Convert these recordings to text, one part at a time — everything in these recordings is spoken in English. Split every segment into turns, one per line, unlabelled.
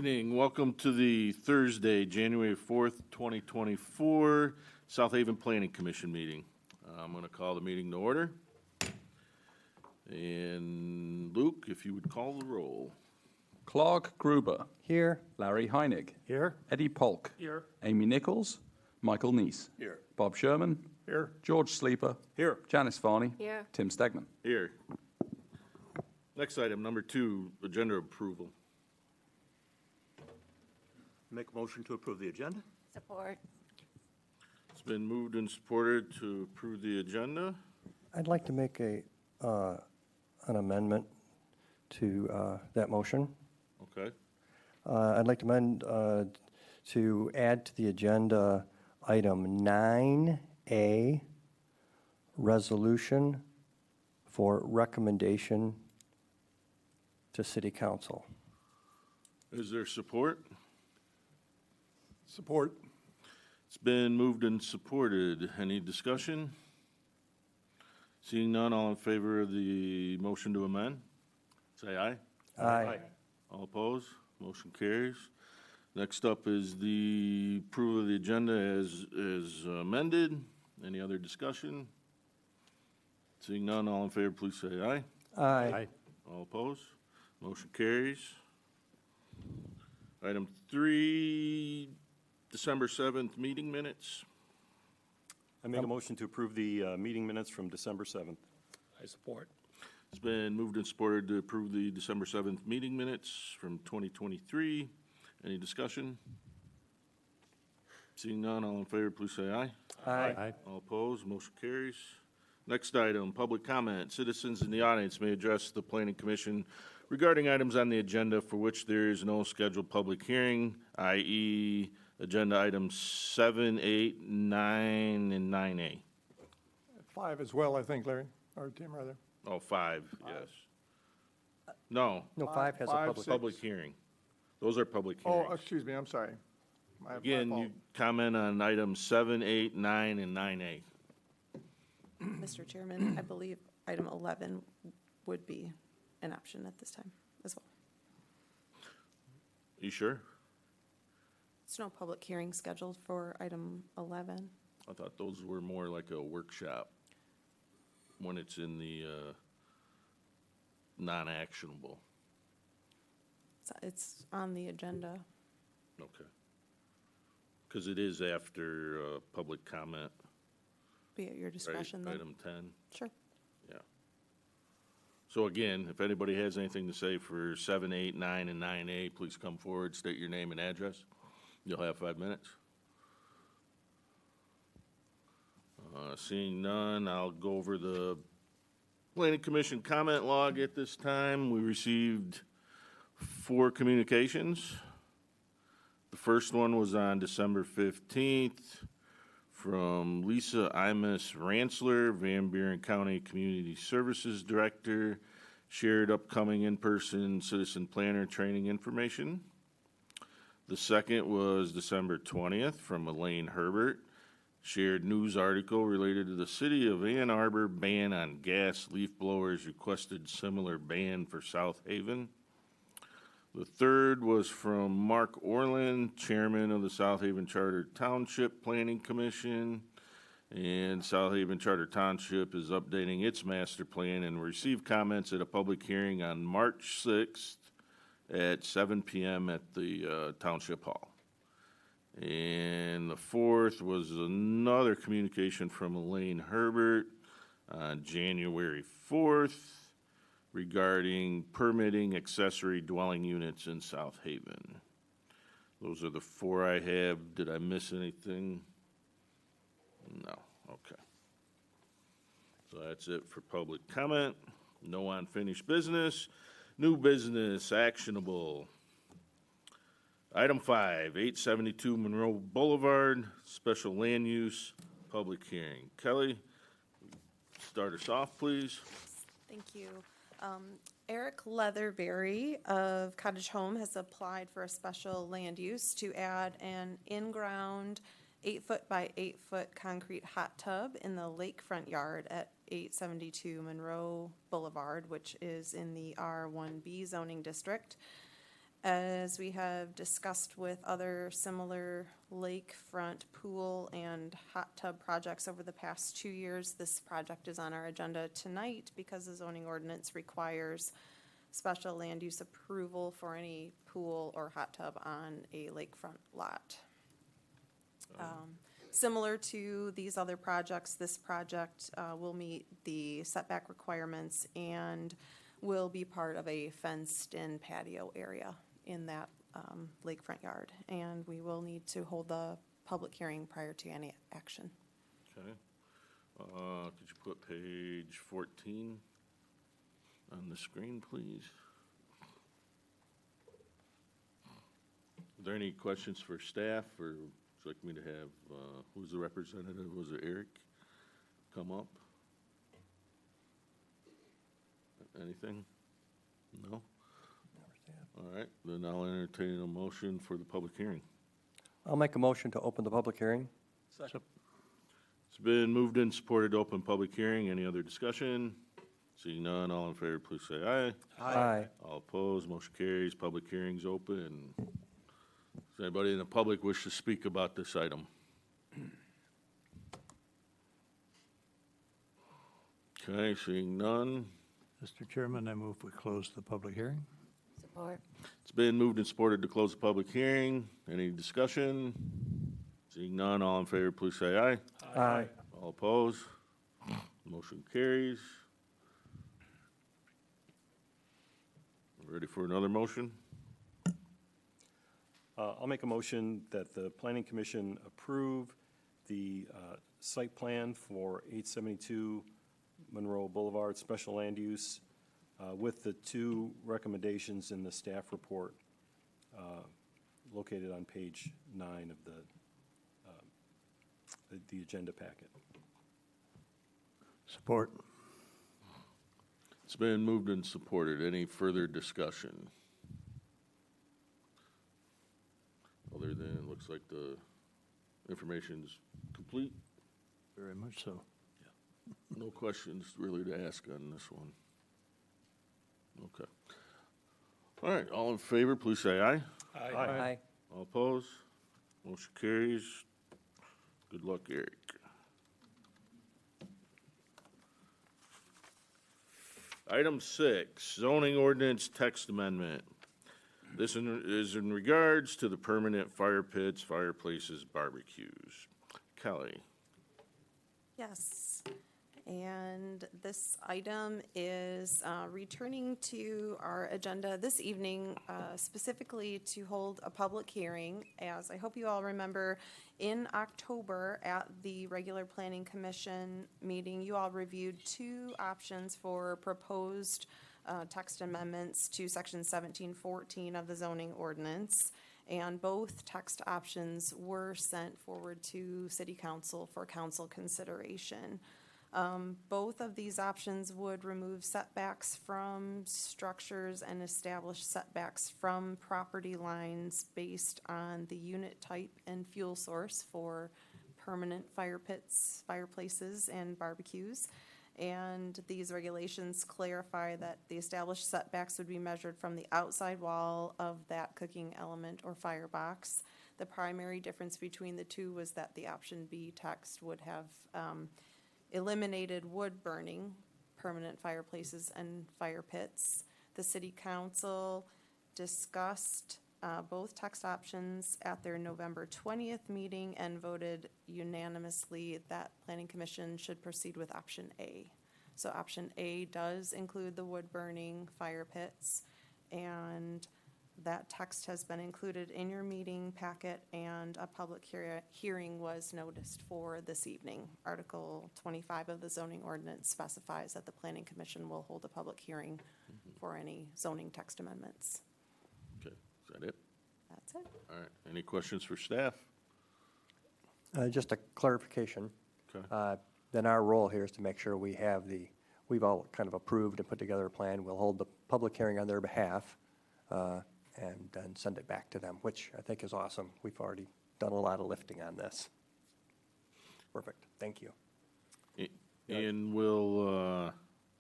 Evening. Welcome to the Thursday, January 4th, 2024 South Haven Planning Commission meeting. I'm going to call the meeting to order. And Luke, if you would call the roll.
Clark Gruber.
Here.
Larry Heinig.
Here.
Eddie Polk.
Here.
Amy Nichols. Michael Neese.
Here.
Bob Sherman.
Here.
George Sleeper.
Here.
Janice Varney.
Here.
Tim Stegman.
Here. Next item, number 2, agenda approval.
Make a motion to approve the agenda?
Support.
It's been moved and supported to approve the agenda.
I'd like to make an amendment to that motion.
Okay.
I'd like to amend to add to the agenda item 9A, resolution for recommendation to City Council.
Is there support?
Support.
It's been moved and supported. Any discussion? Seeing none, all in favor of the motion to amend? Say aye.
Aye.
All opposed? Motion carries. Next up is the approval of the agenda as amended. Any other discussion? Seeing none, all in favor, please say aye.
Aye.
All opposed? Motion carries. Item 3, December 7th, meeting minutes.
I make a motion to approve the meeting minutes from December 7th.
I support.
It's been moved and supported to approve the December 7th meeting minutes from 2023. Any discussion? Seeing none, all in favor, please say aye.
Aye.
All opposed, motion carries. Next item, public comment. Citizens in the audience may address the Planning Commission regarding items on the agenda for which there is no scheduled public hearing, i.e. agenda items 7, 8, 9, and 9A.
5 as well, I think, Larry, or Tim, rather.
Oh, 5, yes. No,
No, 5 has a
Five,
public.
six.
public hearing. Those are public
Oh,
hearings.
excuse me, I'm sorry. My
Again,
fault.
you comment on items 7, 8, 9, and 9A.
Mr. Chairman, I believe item 11 would be an option at this time as well.
You sure?
There's no public hearing scheduled for item 11.
I thought those were more like a workshop when it's in the non-actionable.
It's on the agenda.
Okay. Because it is after public comment,
Be at your
right?
discretion then.
Item 10,
Sure.
yeah. So again, if anybody has anything to say for 7, 8, 9, and 9A, please come forward, state your name and address. You'll have 5 minutes. Seeing none, I'll go over the Planning Commission comment log at this time. We received 4 communications. The first one was on December 15th from Lisa Imus Ransler, Van Buren County Community Services Director, shared upcoming in-person citizen planner training information. The second was December 20th from Elaine Herbert, shared news article related to the city of Ann Arbor ban on gas leaf blowers, requested similar ban for South Haven. The third was from Mark Orland, chairman of the South Haven Charter Township Planning Commission. And South Haven Charter Township is updating its master plan and received comments at a public hearing on March 6th at 7 p.m. at the Township Hall. And the fourth was another communication from Elaine Herbert on January 4th regarding permitting accessory dwelling units in South Haven. Those are the 4 I have. Did I miss anything? No. Okay. So that's it for public comment. No unfinished business. New business, actionable. Item 5, 872 Monroe Boulevard, special land use, public hearing. Kelly, start us off, please.
Thank you. Eric Leatherberry of Cottage Home has applied for a special land use to add an in-ground 8-foot by 8-foot concrete hot tub in the lakefront yard at 872 Monroe Boulevard, which is in the R1B zoning district. As we have discussed with other similar lakefront pool and hot tub projects over the past 2 years, this project is on our agenda tonight because the zoning ordinance requires special land use approval for any pool or hot tub on a lakefront lot. Similar to these other projects, this project will meet the setback requirements and will be part of a fenced-in patio area in that lakefront yard. And we will need to hold the public hearing prior to any action.
Okay. Could you put page 14 on the screen, please? Are there any questions for staff, or would you like me to have, who's the representative? Was it Eric? Come up? Anything? No? All right, then I'll entertain a motion for the public hearing.
I'll make a motion to open the public hearing.
Second.
It's been moved and supported to open public hearing. Any other discussion? Seeing none, all in favor, please say aye.
Aye.
All opposed, motion carries. Public hearing's open. Does anybody in the public wish to speak about this item? Okay, seeing none.
Mr. Chairman, I move we close the public hearing.
Support.
It's been moved and supported to close the public hearing. Any discussion? Seeing none, all in favor, please say aye.
Aye.
All opposed? Motion carries. Ready for another motion?
I'll make a motion that the Planning Commission approve the site plan for 872 Monroe Boulevard, special land use, with the 2 recommendations in the staff report located on page 9 of the agenda packet.
Support.
It's been moved and supported. Any further discussion? Other than it looks like the information's complete.
Very much so.
No questions really to ask on this one. Okay. All right, all in favor, please say aye.
Aye.
All opposed? Motion carries. Good luck, Eric. Item 6, zoning ordinance text amendment. This is in regards to the permanent fire pits, fireplaces, barbecues. Kelly?
Yes, and this item is returning to our agenda this evening, specifically to hold a public hearing. As I hope you all remember, in October at the regular Planning Commission meeting, you all reviewed 2 options for proposed text amendments to Section 1714 of the zoning ordinance. And both text options were sent forward to City Council for council consideration. Both of these options would remove setbacks from structures and establish setbacks from property lines based on the unit type and fuel source for permanent fire pits, fireplaces, and barbecues. And these regulations clarify that the established setbacks would be measured from the outside wall of that cooking element or firebox. The primary difference between the 2 was that the option B text would have eliminated wood burning, permanent fireplaces, and fire pits. The City Council discussed both text options at their November 20th meeting and voted unanimously that Planning Commission should proceed with option A. So option A does include the wood burning fire pits, and that text has been included in your meeting packet, and a public hearing was noticed for this evening. Article 25 of the zoning ordinance specifies that the Planning Commission will hold a public hearing for any zoning text amendments.
Okay, is that it?
That's it.
All right, any questions for staff?
Just a clarification.
Okay.
Then our role here is to make sure we've all kind of approved and put together a plan. We'll hold the public hearing on their behalf and then send it back to them, which I think is awesome. We've already done a lot of lifting on this. Perfect, thank you.
And will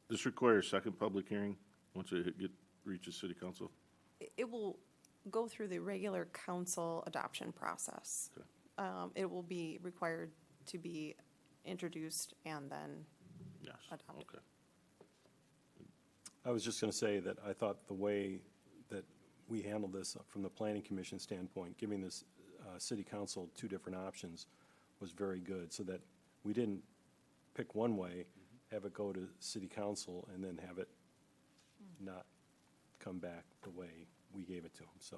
this require a second public hearing once it reaches City Council?
It will go through the regular council adoption process. It will be required to be introduced and then
Yes,
adopted.
okay.
I was just going to say that I thought the way that we handled this from the planning commission standpoint, giving this city council two different options was very good, so that we didn't pick one way, have it go to city council, and then have it not come back the way we gave it to them, so.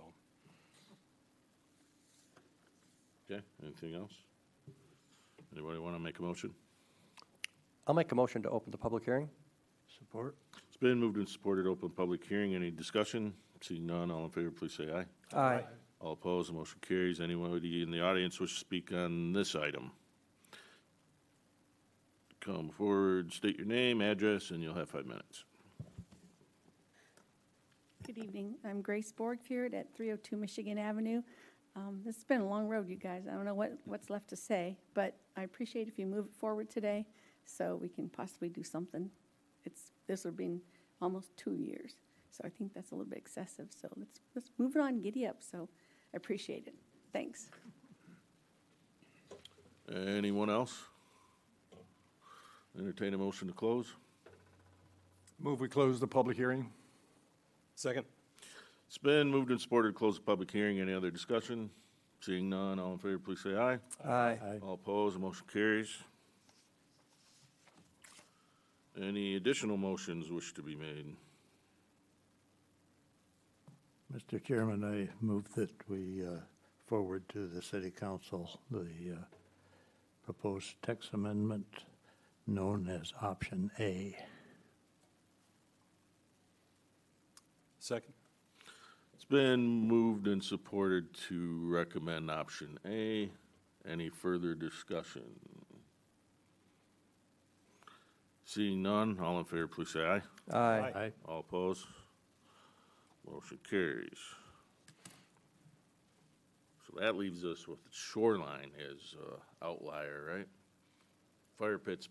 Okay, anything else? Anybody want to make a motion?
I'll make a motion to open the public hearing.
Support?
It's been moved and supported, open public hearing. Any discussion? Seeing none, all in favor, please say aye.
Aye.
All opposed, the motion carries. Anybody in the audience wish to speak on this item? Come forward, state your name, address, and you'll have 5 minutes.
Good evening. I'm Grace Borgfjord at 302 Michigan Avenue. This has been a long road, you guys. I don't know what's left to say, but I appreciate if you move it forward today so we can possibly do something. This will be almost 2 years, so I think that's a little bit excessive. So let's move it on, giddy up. So I appreciate it. Thanks.
Anyone else? Entertain a motion to close.
Move we close the public hearing.
Second?
It's been moved and supported to close the public hearing. Any other discussion? Seeing none, all in favor, please say aye.
Aye.
All opposed, the motion carries. Any additional motions wish to be made?
Mr. Chairman, I move that we forward to the city council the proposed text amendment known as option A.
Second?
It's been moved and supported to recommend option A. Any further discussion? Seeing none, all in favor, please say aye.
Aye.
Aye.
All opposed? Motion carries. So that leaves us with shoreline as outlier, right? Fire pits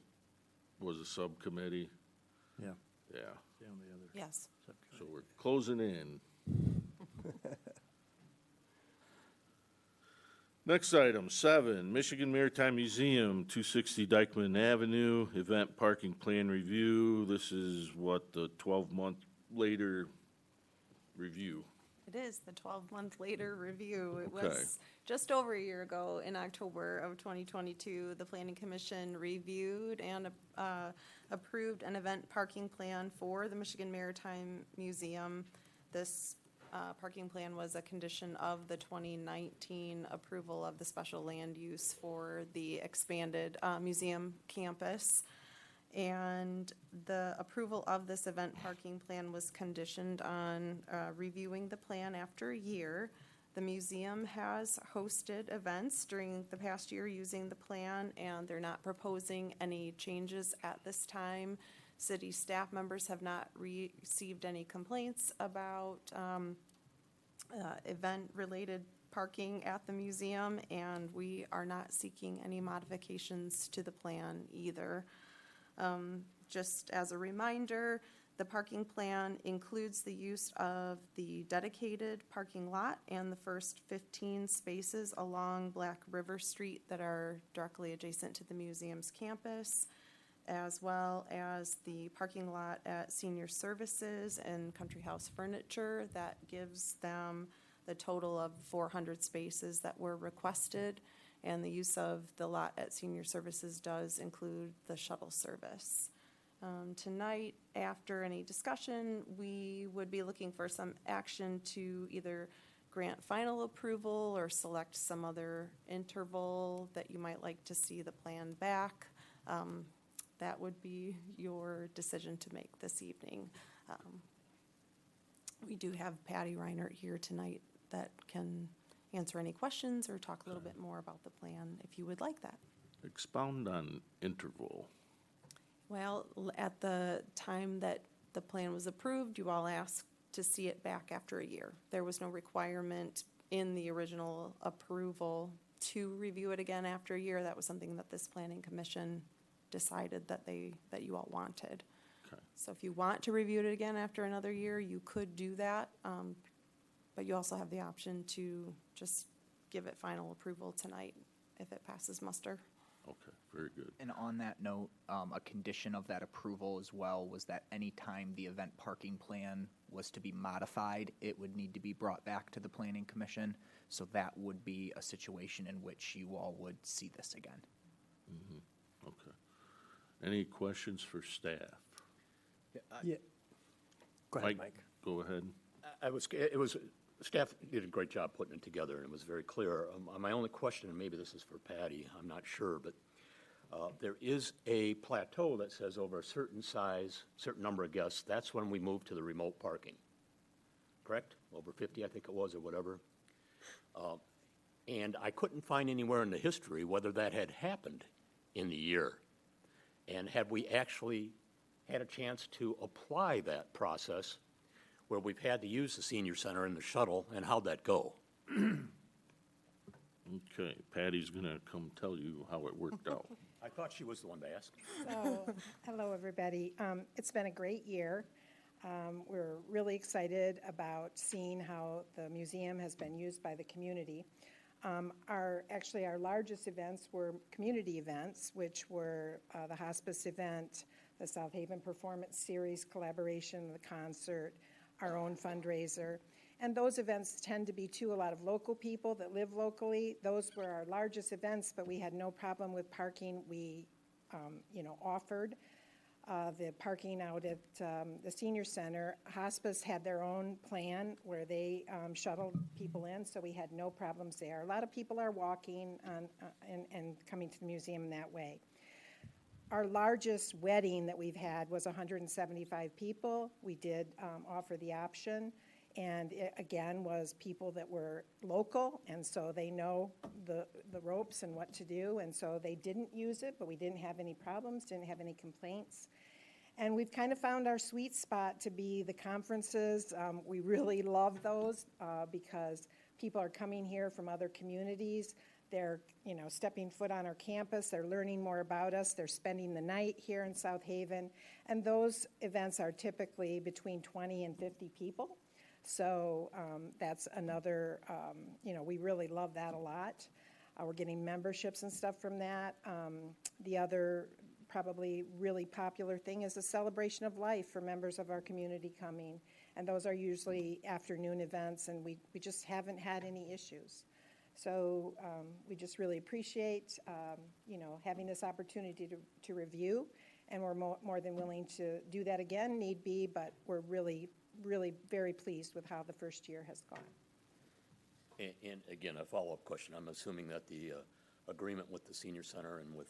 was a subcommittee,
Yeah.
yeah.
The only other
Yes.
subcommittee.
So we're closing in. Next item, 7, Michigan Maritime Museum, 260 Dykeman Avenue, event parking plan review. This is what, the 12-month later review?
It is the 12-month later review. It
Okay.
was just over a year ago in October of 2022. The Planning Commission reviewed and approved an event parking plan for the Michigan Maritime Museum. This parking plan was a condition of the 2019 approval of the special land use for the expanded museum campus. And the approval of this event parking plan was conditioned on reviewing the plan after a year. The museum has hosted events during the past year using the plan, and they're not proposing any changes at this time. City staff members have not received any complaints about event-related parking at the museum, and we are not seeking any modifications to the plan either. Just as a reminder, the parking plan includes the use of the dedicated parking lot and the first 15 spaces along Black River Street that are directly adjacent to the museum's campus, as well as the parking lot at Senior Services and Country House Furniture. That gives them the total of 400 spaces that were requested. And the use of the lot at Senior Services does include the shuttle service. Tonight, after any discussion, we would be looking for some action to either grant final approval or select some other interval that you might like to see the plan back. That would be your decision to make this evening. We do have Patty Reinert here tonight that can answer any questions or talk a little bit more about the plan if you would like that.
Expound on interval.
Well, at the time that the plan was approved, you all asked to see it back after a year. There was no requirement in the original approval to review it again after a year. That was something that this planning commission decided that you all wanted.
Okay.
So if you want to review it again after another year, you could do that. But you also have the option to just give it final approval tonight if it passes muster.
Okay, very good.
And on that note, a condition of that approval as well was that anytime the event parking plan was to be modified, it would need to be brought back to the planning commission. So that would be a situation in which you all would see this again.
Okay. Any questions for staff?
Yeah. Go ahead, Mike.
Go ahead.
Staff did a great job putting it together, and it was very clear. My only question, and maybe this is for Patty, I'm not sure, but there is a plateau that says over a certain size, certain number of guests, that's when we move to the remote parking, correct? Over 50, I think it was, or whatever. And I couldn't find anywhere in the history whether that had happened in the year. And have we actually had a chance to apply that process where we've had to use the senior center and the shuttle, and how'd that go?
Okay, Patty's gonna come tell you how it worked out.
I thought she was the one to ask.
So, hello, everybody. It's been a great year. We're really excited about seeing how the museum has been used by the community. Actually, our largest events were community events, which were the hospice event, the South Haven Performance Series collaboration, the concert, our own fundraiser. And those events tend to be to a lot of local people that live locally. Those were our largest events, but we had no problem with parking. We, offered the parking out at the senior center. Hospice had their own plan where they shuttled people in, so we had no problems there. A lot of people are walking and coming to the museum that way. Our largest wedding that we've had was 175 people. We did offer the option, and it, again, was people that were local, and so they know the ropes and what to do, and so they didn't use it, but we didn't have any problems, didn't have any complaints. And we've kind of found our sweet spot to be the conferences. We really love those because people are coming here from other communities. They're, stepping foot on our campus. They're learning more about us. They're spending the night here in South Haven. And those events are typically between 20 and 50 people. So that's another, we really love that a lot. We're getting memberships and stuff from that. The other probably really popular thing is a celebration of life for members of our community coming. And those are usually afternoon events, and we just haven't had any issues. So we just really appreciate, having this opportunity to review, and we're more than willing to do that again, need be, but we're really, really very pleased with how the first year has gone.
And again, a follow-up question. I'm assuming that the agreement with the senior center and with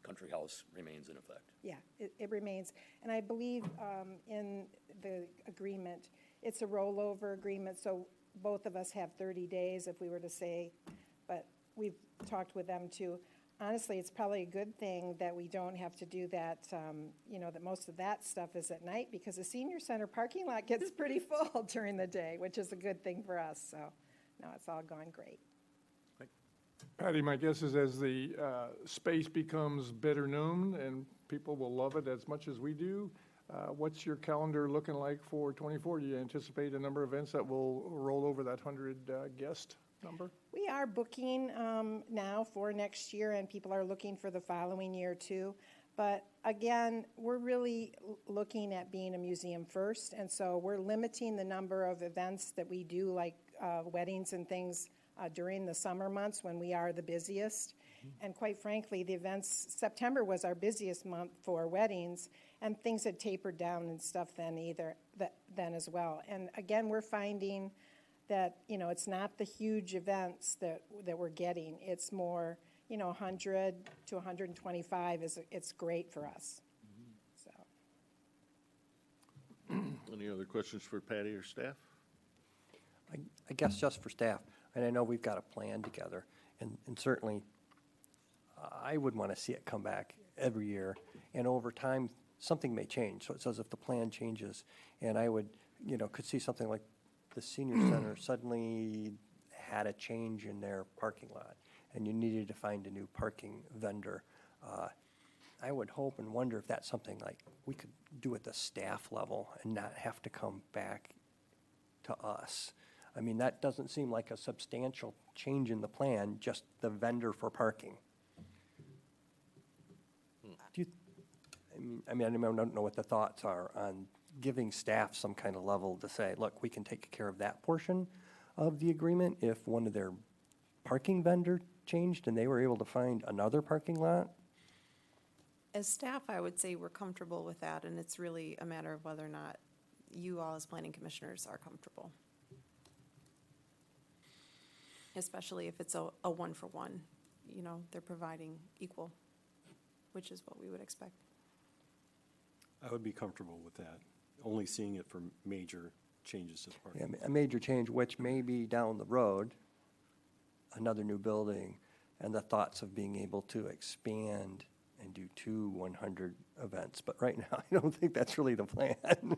Country House remains in effect.
Yeah, it remains. And I believe in the agreement, it's a rollover agreement, so both of us have 30 days if we were to say, but we've talked with them too. Honestly, it's probably a good thing that we don't have to do that, that most of that stuff is at night, because the senior center parking lot gets pretty full during the day, which is a good thing for us. So, no, it's all gone great.
Patty, my guess is as the space becomes better known and people will love it as much as we do, what's your calendar looking like for '24? Do you anticipate a number of events that will roll over that 100 guest number?
We are booking now for next year, and people are looking for the following year too. But again, we're really looking at being a museum first, and so we're limiting the number of events that we do, like weddings and things during the summer months when we are the busiest. And quite frankly, the events, September was our busiest month for weddings, and things had tapered down and stuff then as well. And again, we're finding that, it's not the huge events that we're getting. It's more, 100 to 125 it's great for us. So.
Any other questions for Patty or staff?
I guess just for staff, and I know we've got a plan together, and certainly I would want to see it come back every year, and over time, something may change. So it says if the plan changes, and I would, could see something like the senior center suddenly had a change in their parking lot, and you needed to find a new parking vendor. I would hope and wonder if that's something like we could do at the staff level and not have to come back to us. I mean, that doesn't seem like a substantial change in the plan, just the vendor for parking. Do you, I don't know what the thoughts are on giving staff some kind of level to say, look, we can take care of that portion of the agreement if one of their parking vendor changed and they were able to find another parking lot?
As staff, I would say we're comfortable with that, and it's really a matter of whether or not you all as planning commissioners are comfortable. Especially if it's a one-for-one, you know, they're providing equal, which is what we would expect.
I would be comfortable with that, only seeing it for major changes to the parking.
Yeah, a major change, which may be down the road, another new building, and the thoughts of being able to expand and do 2 100 events. But right now, I don't think that's really the plan.
We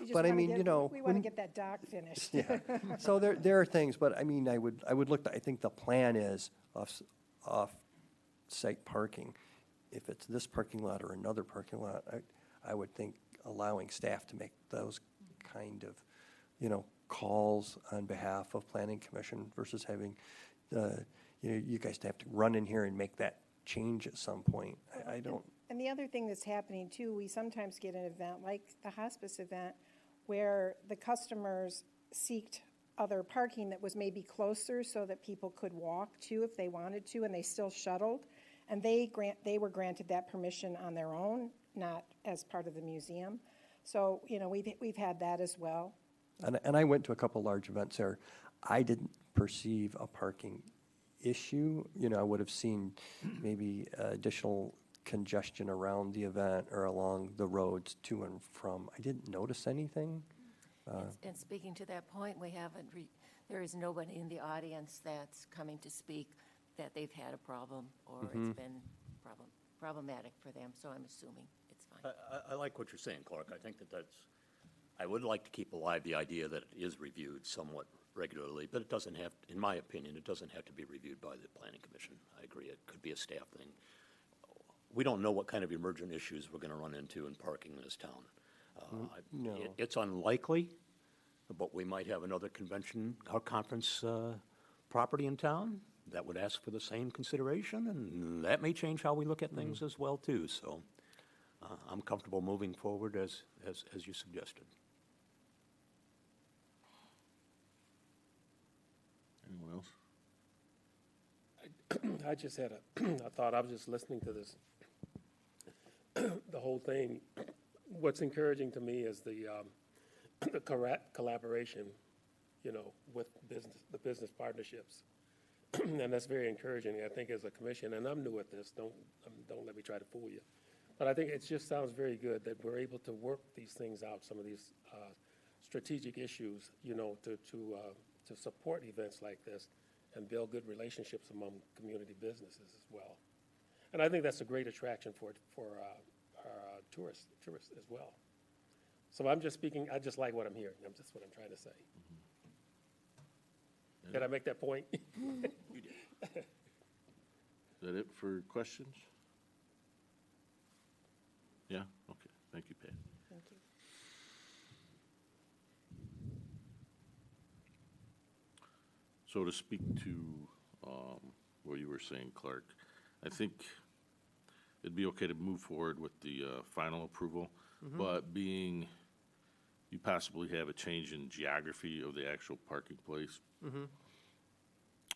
just
But I
wanna
mean,
get-
you know.
We want to
when-
get that dock finished.
Yeah, so there are things, but I mean, I would look, I think the plan is off-site parking. If it's this parking lot or another parking lot, I would think allowing staff to make those kind of, you know, calls on behalf of planning commission versus having, you guys have to run in here and make that change at some point. I don't,
And the other thing that's happening too, we sometimes get an event like the hospice event where the customers seeked other parking that was maybe closer so that people could walk to if they wanted to, and they still shuttled. And they were granted that permission on their own, not as part of the museum. So, you know, we've had that as well.
and I went to a couple large events there. I didn't perceive a parking issue. You know, I would have seen maybe additional congestion around the event or along the roads to and from. I didn't notice anything.
And speaking to that point, there is nobody in the audience that's coming to speak that they've had a problem or it's been problematic for them, so I'm assuming it's fine.
I like what you're saying, Clark. I think I would like to keep alive the idea that it is reviewed somewhat regularly, but it doesn't have, in my opinion, it doesn't have to be reviewed by the planning commission. I agree, it could be a staff thing. We don't know what kind of emergent issues we're going to run into in parking in this town.
No.
It's unlikely, but we might have another convention or conference property in town that would ask for the same consideration, and that may change how we look at things as well, too. So I'm comfortable moving forward as you suggested.
Anyone else?
I just had a thought. I was just listening to this, the whole thing. What's encouraging to me is the collaboration, you know, with the business partnerships. And that's very encouraging, I think, as a commission. And I'm new at this. Don't let me try to fool you. But I think it just sounds very good that we're able to work these things out, some of these strategic issues, you know, to support events like this and build good relationships among community businesses as well. And I think that's a great attraction for our tourists as well. So I'm just speaking, I just like what I'm hearing. That's what I'm trying to say. Did I make that point?
You did. Is that it for questions? Yeah? Okay. Thank you, Pat.
Thank you.
So to speak to what you were saying, Clark, I think it'd be okay to move forward with the final approval, but being you possibly have a change in geography of the actual parking place,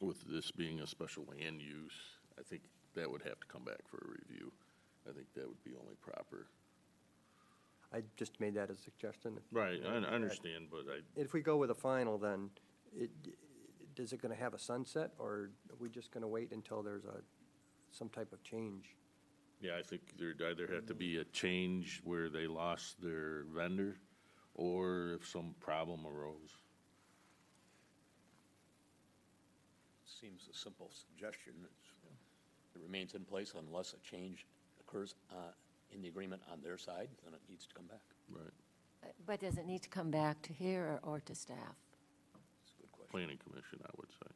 with this being a special land use, I think that would have to come back for a review. I think that would be only proper.
I just made that as a suggestion.
Right, I understand, but
If we go with a final, then is it going to have a sunset, or are we just going to wait until there's some type of change?
yeah, I think there'd either have to be a change where they lost their vendor, or if some problem arose.
Seems a simple suggestion. It remains in place unless a change occurs in the agreement on their side, then it needs to come back.
Right,
But does it need to come back to here or to staff?
That's a good question.
planning commission, I would say.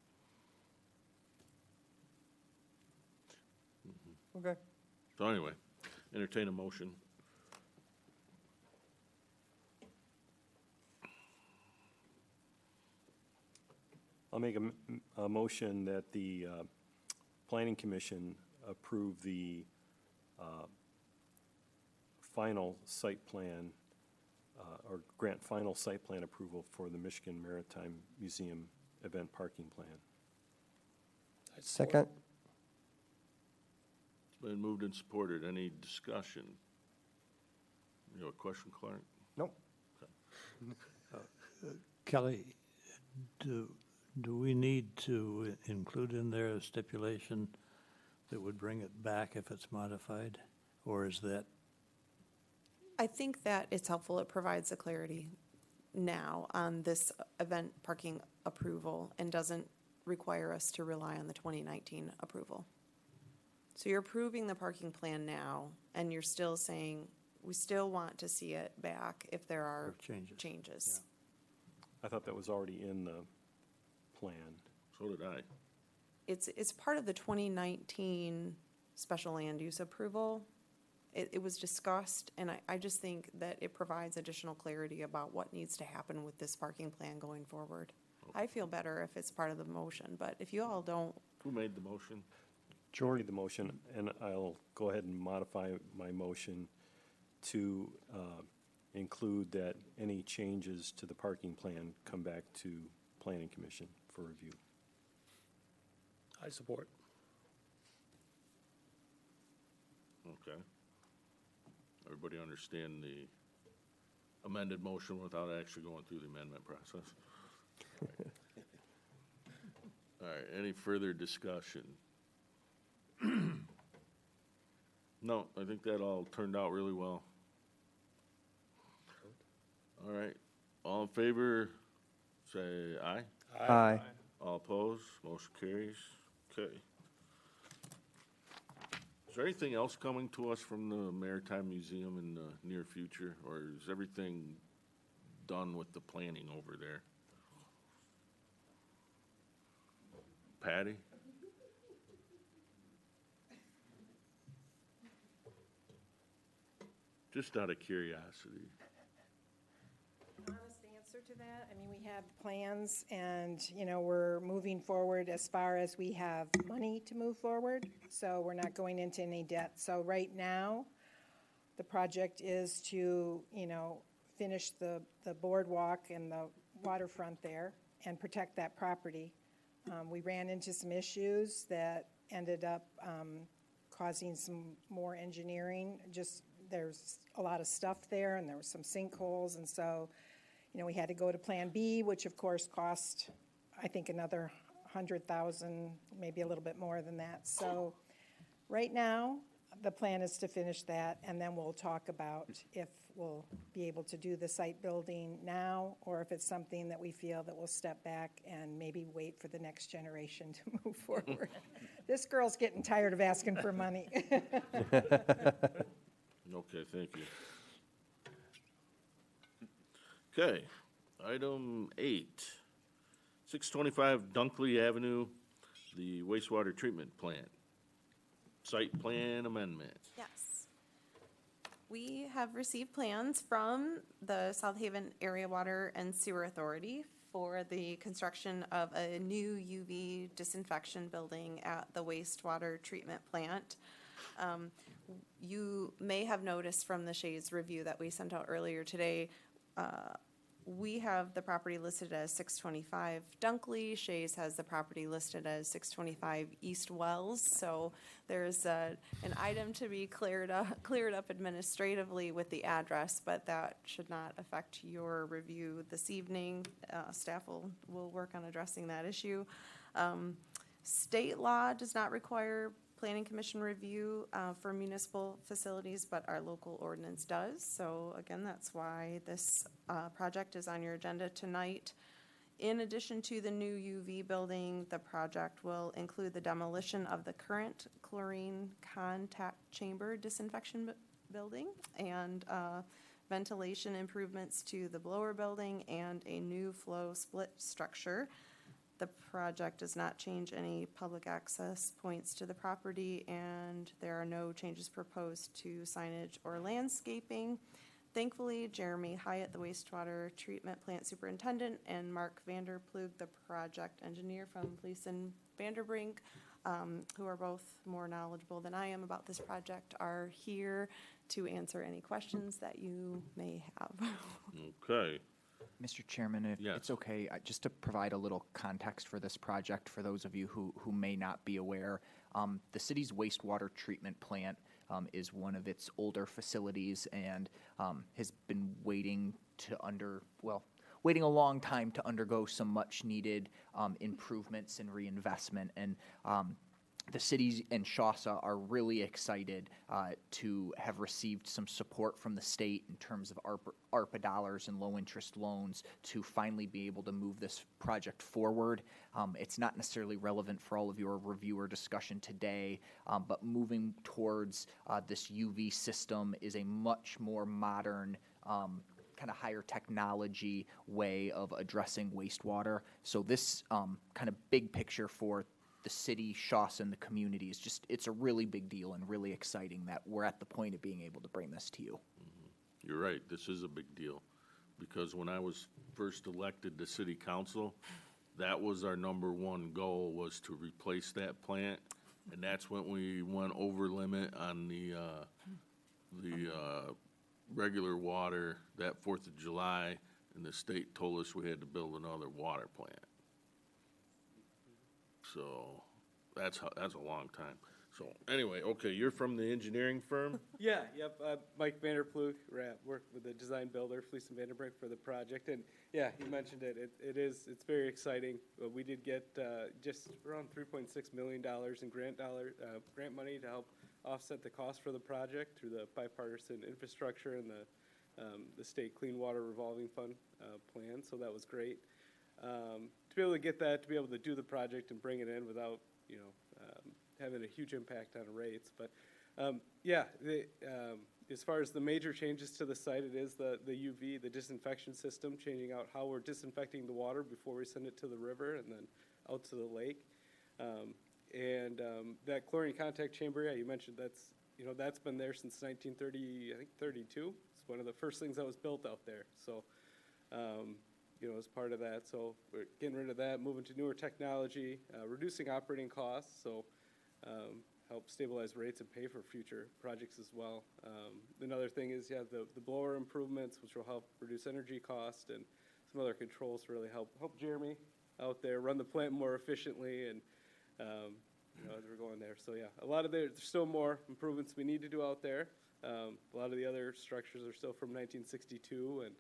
Okay.
So anyway, entertain a motion.
I'll make a motion that the Planning Commission approve the final site plan, or grant final site plan approval for the Michigan Maritime Museum event parking plan.
Second?
It's been moved and supported. Any discussion? You have a question, Clark?
Nope.
Kelly, do we need to include in there a stipulation that would bring it back if it's modified? Or is that,
I think that it's helpful. It provides the clarity now on this event parking approval and doesn't require us to rely on the 2019 approval. So you're approving the parking plan now, and you're still saying, we still want to see it back if there are changes.
I thought that was already in the plan.
So did I.
It's part of the 2019 special land use approval. It was discussed, and I just think that it provides additional clarity about what needs to happen with this parking plan going forward. I feel better if it's part of the motion, but if you all don't,
Who made the motion?
George made the motion, and I'll go ahead and modify my motion to include that any changes to the parking plan come back to Planning Commission for review.
I support.
Okay. Everybody understand the amended motion without actually going through the amendment process? All right, any further discussion? No, I think that all turned out really well. All right, all in favor, say aye.
Aye.
All opposed, motion carries. Okay. Is there anything else coming to us from the Maritime Museum in the near future, or is everything done with the planning over there? Patty? Just out of curiosity.
Honest answer to that, I mean, we have plans and, you know, we're moving forward as far as we have money to move forward, so we're not going into any debt. So right now, the project is to, you know, finish the boardwalk and the waterfront there and protect that property. We ran into some issues that ended up causing some more engineering. Just, there's a lot of stuff there, and there were some sinkholes, and so, you know, we had to go to Plan B, which of course cost, I think, another $100,000, maybe a little bit more than that. So right now, the plan is to finish that, and then we'll talk about if we'll be able to do the site building now, or if it's something that we feel that we'll step back and maybe wait for the next generation to move forward. This girl's getting tired of asking for money.
Okay, thank you. Okay, item 8, 625 Dunkley Avenue, the wastewater treatment plant. Site plan amendment.
yes. We have received plans from the South Haven Area Water and Sewer Authority for the construction of a new UV disinfection building at the wastewater treatment plant. You may have noticed from the Shays review that we sent out earlier today, we have the property listed as 625 Dunkley. Shays has the property listed as 625 East Wells. So there's an item to be cleared up administratively with the address, but that should not affect your review this evening. Staff will work on addressing that issue. State law does not require Planning Commission review for municipal facilities, but our local ordinance does. So again, that's why this project is on your agenda tonight. In addition to the new UV building, the project will include the demolition of the current chlorine contact chamber disinfection building and ventilation improvements to the blower building and a new flow split structure. The project does not change any public access points to the property, and there are no changes proposed to signage or landscaping. Thankfully, Jeremy Hyatt, the wastewater treatment plant superintendent, and Mark Vanderplug, the project engineer from Gleason Vanderbrink, who are both more knowledgeable than I am about this project, are here to answer any questions that you may have.
Okay.
Mr. Chairman, if
Yes.
it's okay, just to provide a little context for this project, for those of you who may not be aware, the city's wastewater treatment plant is one of its older facilities and has been waiting waiting a long time to undergo some much-needed improvements and reinvestment. And the cities and Shawsa are really excited to have received some support from the state in terms of ARPA dollars and low-interest loans to finally be able to move this project forward. It's not necessarily relevant for all of your review or discussion today, but moving towards this UV system is a much more modern, kind of higher technology way of addressing wastewater. So this kind of big picture for the city, Shawsa, and the community is just, it's a really big deal and really exciting that we're at the point of being able to bring this to you.
You're right, this is a big deal, because when I was first elected to city council, that was our number one goal, was to replace that plant, and that's when we went over limit on the regular water that 4th of July, and the state told us we had to build another water plant. So, that's a long time. So, anyway, okay, you're from the engineering firm?
Yeah, yep, Mike Vanderplug, work with the design builder, Fleece and Vanderbrink, for the project, and yeah, you mentioned it, it's very exciting. We did get, just around $3.6 million in grant money to help offset the cost for the project through the bipartisan infrastructure and the state clean water revolving fund, plan, so that was great. To be able to get that, to be able to do the project and bring it in without, having a huge impact on rates. But, as far as the major changes to the site, it is the UV, the disinfection system, changing out how we're disinfecting the water before we send it to the river and then out to the lake. That chlorine contact chamber, yeah, you mentioned that's been there since 1930, I think 32. It's one of the first things that was built out there. So, as part of that. So we're getting rid of that, moving to newer technology, reducing operating costs, so help stabilize rates and pay for future projects as well. Another thing is, the blower improvements, which will help reduce energy cost, and some other controls to really help Jeremy out there run the plant more efficiently, and as we're going there. So a lot of there's still more improvements we need to do out there. A lot of the other structures are still from 1962, and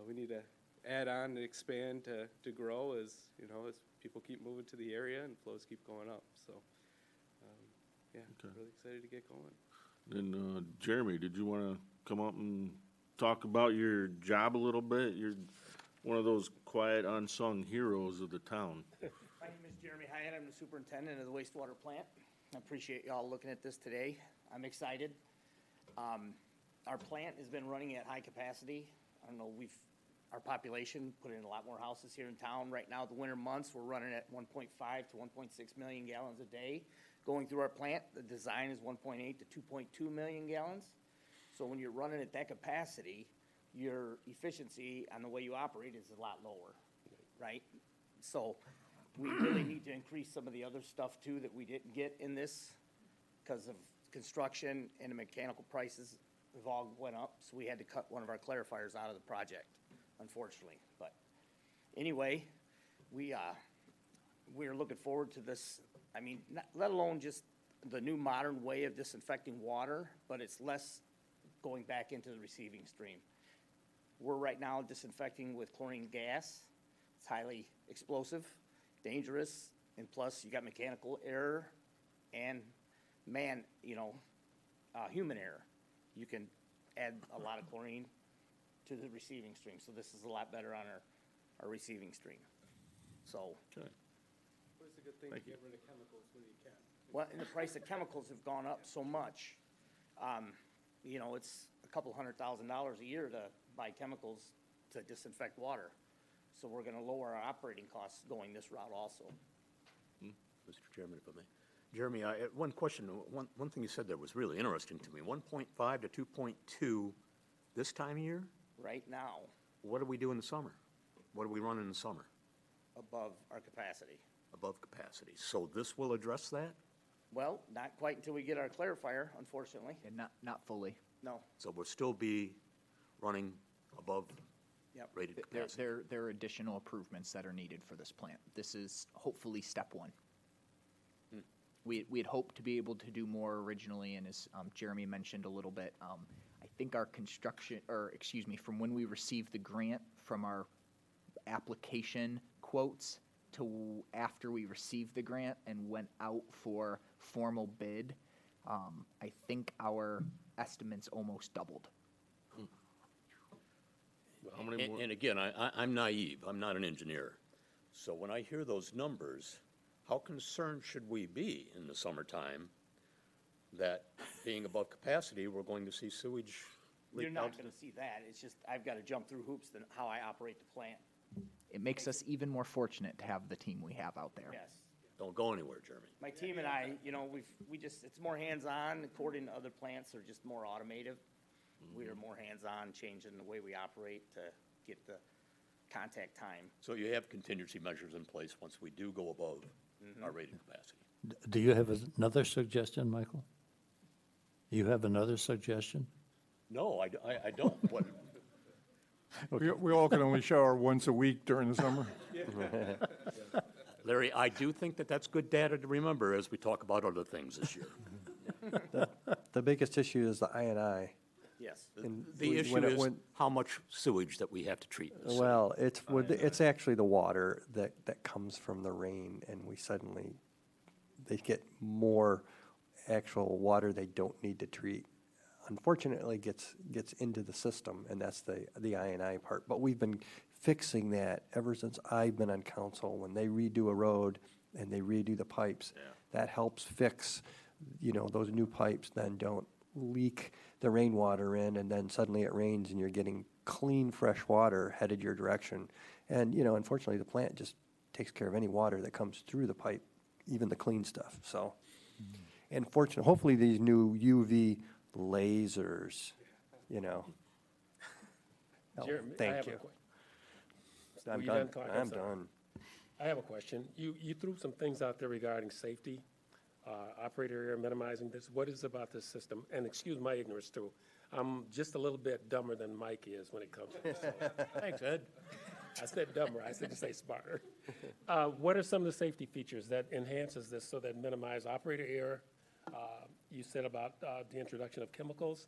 we need to add on and expand to grow as people keep moving to the area and flows keep going up. So,
Okay.
really excited to get going.
Then, Jeremy, did you want to come up and talk about your job a little bit? You're one of those quiet, unsung heroes of the town.
My name is Jeremy Hyatt. I'm the superintendent of the wastewater plant. I appreciate y'all looking at this today. I'm excited. Our plant has been running at high capacity. I don't know, our population put in a lot more houses here in town. Right now, the winter months, we're running at 1.5 to 1.6 million gallons a day going through our plant. The design is 1.8 to 2.2 million gallons. So when you're running at that capacity, your efficiency on the way you operate is a lot lower, right? So we really need to increase some of the other stuff too that we didn't get in this because of construction and the mechanical prices have all went up. So we had to cut one of our clarifiers out of the project, unfortunately. But anyway, we're looking forward to this. I mean, let alone just the new modern way of disinfecting water, but it's less going back into the receiving stream. We're right now disinfecting with chlorine gas. It's highly explosive, dangerous, and plus you got mechanical error and human error. You can add a lot of chlorine to the receiving stream, so this is a lot better on our receiving stream. So.
Okay.
But it's a good thing to get rid of chemicals when you can.
Well, and the price of chemicals have gone up so much. It's a couple $100,000 a year to buy chemicals to disinfect water. So we're gonna lower our operating costs going this route also.
Mr. Chairman, if I may. Jeremy, one question, one thing you said that was really interesting to me. 1.5 to 2.2 this time of year?
Right now,
What do we do in the summer? What do we run in the summer?
above our capacity.
Above capacity. So this will address that?
Well, not quite until we get our clarifier, unfortunately.
And not fully.
No.
So we'll still be running above
Yep.
rated capacity?
There are additional improvements that are needed for this plant. This is hopefully step one. We had hoped to be able to do more originally, and as Jeremy mentioned a little bit, I think our construction, or excuse me, from when we received the grant from our application quotes to after we received the grant and went out for formal bid, I think our estimates almost doubled.
How many more?
And again, I'm naive, I'm not an engineer. So when I hear those numbers, how concerned should we be in the summertime that being above capacity, we're going to see sewage leak
You're
out?
not gonna see that. It's just, I've gotta jump through hoops than how I operate the plant.
It makes us even more fortunate to have the team we have out there.
Yes.
Don't go anywhere, Jeremy.
My team and I, you know, we just, it's more hands-on, according to other plants, they're just more automated. We are more hands-on, changing the way we operate to get the contact time.
So you have contingency measures in place once we do go above our rated capacity?
Do you have another suggestion, Michael? You have another suggestion?
No, I don't. What,
We all can only shower once a week during the summer.
Larry, I do think that that's good data to remember as we talk about other things this year.
The biggest issue is the I&I.
Yes.
The issue is how much sewage that we have to treat in the city.
Well, it's actually the water that comes from the rain, and they get more actual water they don't need to treat. Unfortunately, gets into the system, and that's the I&I part. But we've been fixing that ever since I've been on council. When they redo a road and they redo the pipes, that helps fix, those new pipes then don't leak the rainwater in, and then suddenly it rains and you're getting clean, fresh water headed your direction. And, unfortunately, the plant just takes care of any water that comes through the pipe, even the clean stuff. So, and fortunately, hopefully these new UV lasers,
Jeremy, I
thank
have a
you.
Were
I'm
you
done.
Clark?
I'm
sorry.
done.
I have a question. You threw some things out there regarding safety, operator error, minimizing this. What is about this system? And excuse my ignorance too. I'm just a little bit dumber than Mike is when it comes to this. Thanks, Ed. I said dumber. I said to say smarter. What are some of the safety features that enhances this so that minimize operator error? You said about the introduction of chemicals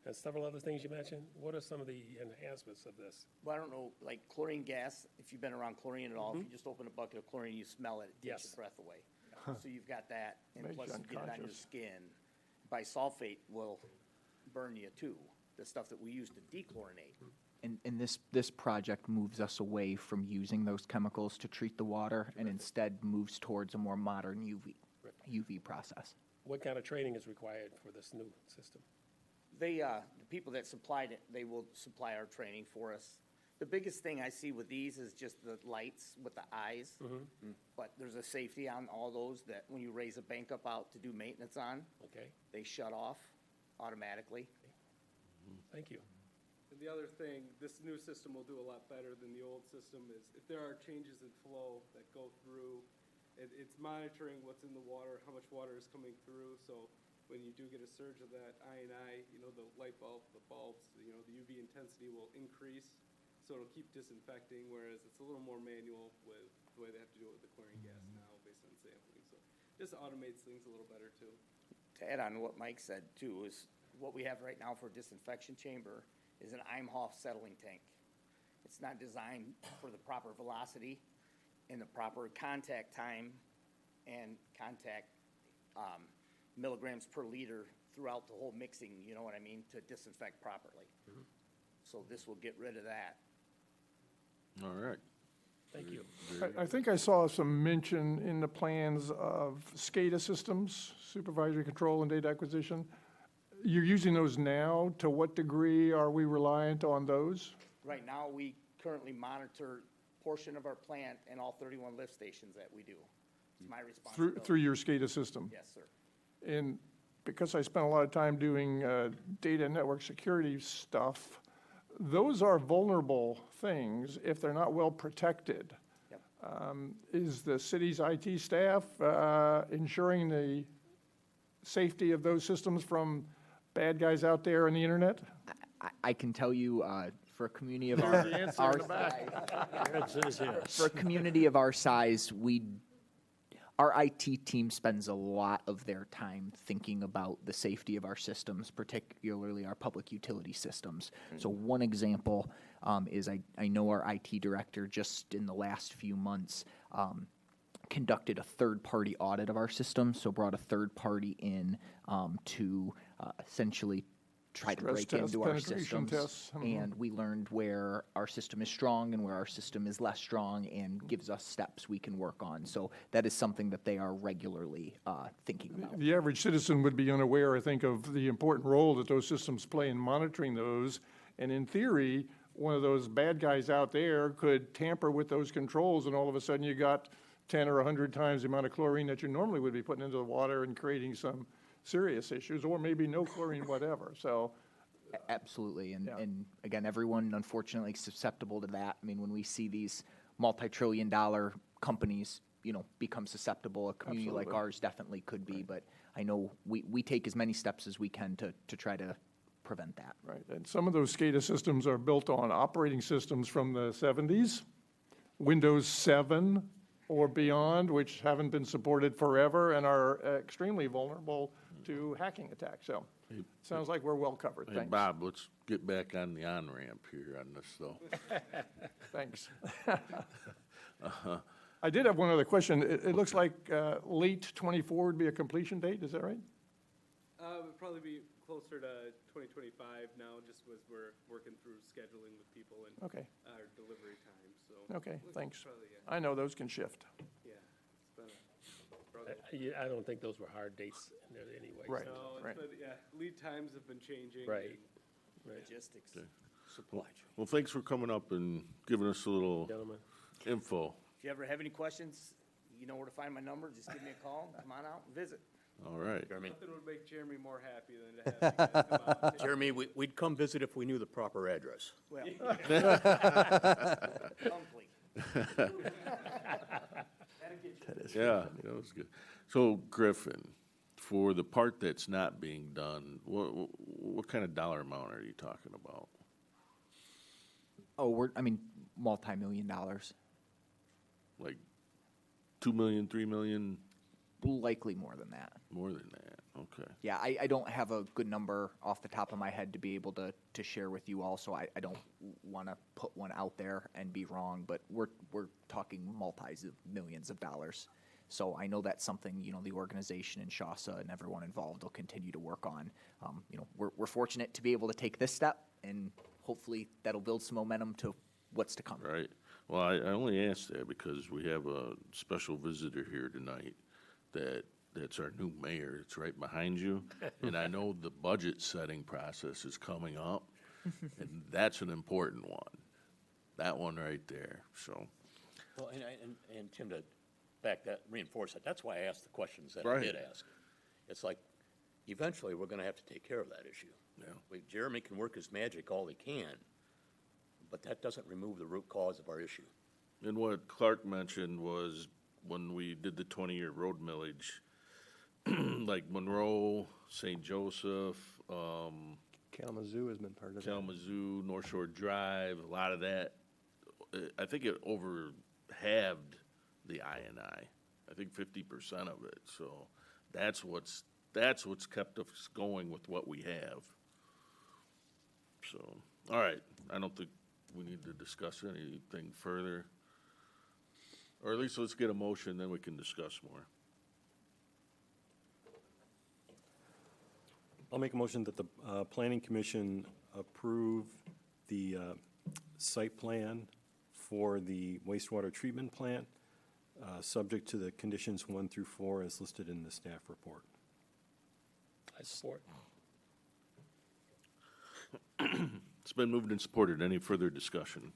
and several other things you mentioned. What are some of the enhancements of this?
Well, I don't know, like chlorine gas, if you've been around chlorine at all, if you just open a bucket of chlorine, you smell it, it takes
Yes.
your breath away. So you've got that, and
Makes
plus
you
you get it on your
unconscious.
skin. Bisulfate will burn you too, the stuff that we use to dechlorinate.
And this project moves us away from using those chemicals to treat the water and instead moves towards a more modern UV process.
What kind of training is required for this new system?
They, the people that supplied it, they will supply our training for us. The biggest thing I see with these is just the lights with the eyes. But there's a safety on all those that when you raise a bank up out to do maintenance on,
Okay,
they shut off automatically.
thank you.
And the other thing, this new system will do a lot better than the old system is if there are changes in flow that go through, it's monitoring what's in the water, how much water is coming through. So when you do get a surge of that I&I, the light bulb, the bulbs, the UV intensity will increase. So it'll keep disinfecting, whereas it's a little more manual with the way they have to do it with the chlorine gas now based on sampling. So this automates things a little better too.
To add on to what Mike said too, is what we have right now for disinfection chamber is an Imhoff settling tank. It's not designed for the proper velocity and the proper contact time and contact milligrams per liter throughout the whole mixing, you know what I mean, to disinfect properly. So this will get rid of that.
All right.
Thank you.
I think I saw some mention in the plans of SCADA systems, supervisory control and data acquisition. You're using those now. To what degree are we reliant on those?
Right now, we currently monitor portion of our plant and all 31 lift stations that we do. It's my responsibility.
Through your SCADA system?
Yes, sir.
And because I spent a lot of time doing data network security stuff, those are vulnerable things if they're not well protected.
Yep.
Is the city's IT staff ensuring the safety of those systems from bad guys out there on the internet?
I can tell you, for a community of
There's the answer
our
in the back.
It says yes.
for a community of our size, our IT team spends a lot of their time thinking about the safety of our systems, particularly our public utility systems. So one example is I know our IT director just in the last few months conducted a third-party audit of our system, so brought a third party in to essentially try to
Stress
break
test,
into our
penetration
systems.
tests.
And we learned where our system is strong and where our system is less strong, and gives us steps we can work on. So that is something that they are regularly thinking about.
The average citizen would be unaware, I think, of the important role that those systems play in monitoring those. And in theory, one of those bad guys out there could tamper with those controls, and all of a sudden you got 10 or 100 times the amount of chlorine that you normally would be putting into the water and creating some serious issues, or maybe no chlorine, whatever. So,
Absolutely, and,
Yeah.
and again, everyone unfortunately is susceptible to that. I mean, when we see these multi-trillion-dollar companies, become susceptible, a community like
Absolutely.
ours definitely could be, but I know we take as many steps as we can to try to prevent that.
right, and some of those SCADA systems are built on operating systems from the 70s, Windows 7 or beyond, which haven't been supported forever and are extremely vulnerable to hacking attacks. So, sounds like we're well covered.
Hey,
Thanks.
Bob, let's get back on the on-ramp here on this, though.
Thanks. I did have one other question. It looks like late '24 would be a completion date, is that right?
It'd probably be closer to 2025 now, just as we're working through scheduling with people and
Okay.
our delivery time, so.
Okay, thanks.
Probably,
I know those can shift.
yeah, it's been a struggle.
I don't think those were hard dates in there anyway.
Right.
No, it's
right.
been, yeah, lead times have been changing.
Right.
and
Logistics.
Supply chain.
Well, thanks for coming up and giving us a little
Gentlemen.
info.
If you ever have any questions, you know where to find my number. Just give me a call. Come on out and visit.
All right.
Jeremy,
Nothing would make Jeremy more happy than to have you guys come out and take
Jeremy, we'd come visit if we knew the proper address.
Well, monthly.
Yeah, that was good. So Griffin, for the part that's not being done, what kind of dollar amount are you talking about?
Oh, multi-million dollars,
Like 2 million, 3 million,
likely more than that.
more than that? Okay.
Yeah, I don't have a good number off the top of my head to be able to share with you all, so I don't want to put one out there and be wrong, but we're talking multis of millions of dollars. So I know that's something, the organization and Shawsa and everyone involved will continue to work on. We're fortunate to be able to take this step, and hopefully that'll build some momentum to what's to come.
Right. Well, I only asked that because we have a special visitor here tonight that's our new mayor. It's right behind you. And I know the budget setting process is coming up, and that's an important one. That one right there, so.
Well, and Tim, to reinforce that, that's why I asked the questions that I
Right.
did ask. It's like, eventually, we're gonna have to take care of that issue.
Yeah.
Jeremy can work his magic all he can, but that doesn't remove the root cause of our issue.
And what Clark mentioned was when we did the 20-year road millage, like Monroe, St. Joseph,
Kalamazoo has been part of that.
Kalamazoo, North Shore Drive, a lot of that, I think it over-halved the INI. I think 50% of it, so that's what's kept us going with what we have. So, all right, I don't think we need to discuss anything further. Or at least let's get a motion, then we can discuss more.
I'll make a motion that the Planning Commission approve the site plan for the wastewater treatment plant, subject to the conditions 1 through 4 as listed in the staff report.
I support.
It's been moved and supported. Any further discussion?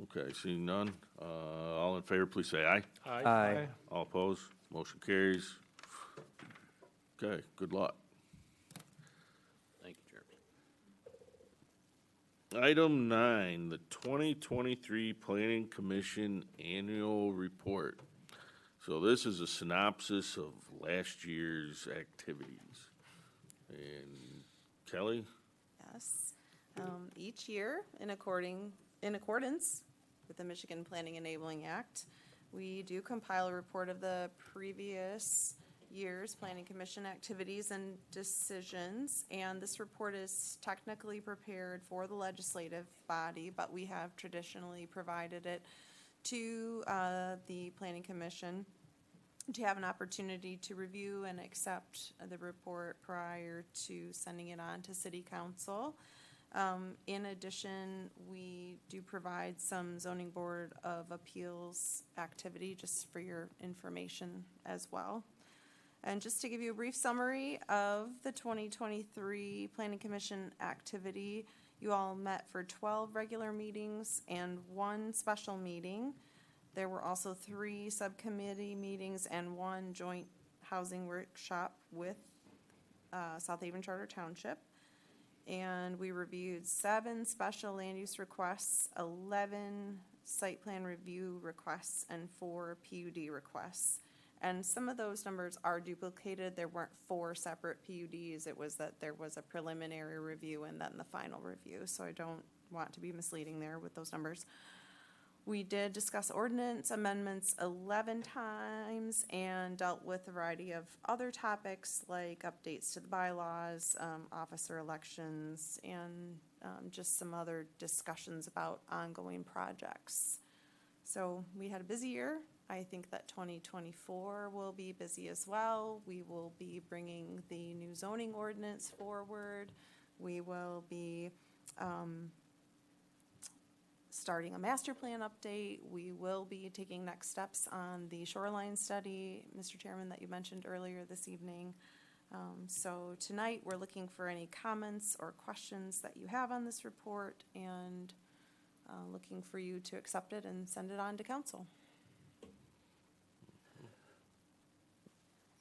Okay, seeing none. All in favor, please say aye.
Aye.
All opposed? Motion carries. Okay, good luck.
Thank you, Jeremy.
Item 9, the 2023 Planning Commission Annual Report. So this is a synopsis of last year's activities. And Kelly?
Yes. Each year, in accordance with the Michigan Planning Enabling Act, we do compile a report of the previous year's Planning Commission activities and decisions. And this report is technically prepared for the legislative body, but we have traditionally provided it to the Planning Commission to have an opportunity to review and accept the report prior to sending it on to City Council. In addition, we do provide some Zoning Board of Appeals activity, just for your information as well. And just to give you a brief summary of the 2023 Planning Commission activity, you all met for 12 regular meetings and 1 special meeting. There were also 3 subcommittee meetings and 1 joint housing workshop with South Haven Charter Township. And we reviewed 7 special land use requests, 11 site plan review requests, and 4 PUD requests. And some of those numbers are duplicated. There weren't 4 separate PUDs. It was that there was a preliminary review and then the final review. So I don't want to be misleading there with those numbers. We did discuss ordinance amendments 11 times and dealt with a variety of other topics like updates to the bylaws, officer elections, and just some other discussions about ongoing projects. So we had a busy year. I think that 2024 will be busy as well. We will be bringing the new zoning ordinance forward. We will be starting a master plan update. We will be taking next steps on the shoreline study, Mr. Chairman, that you mentioned earlier this evening. So tonight we're looking for any comments or questions that you have on this report, and looking for you to accept it and send it on to council.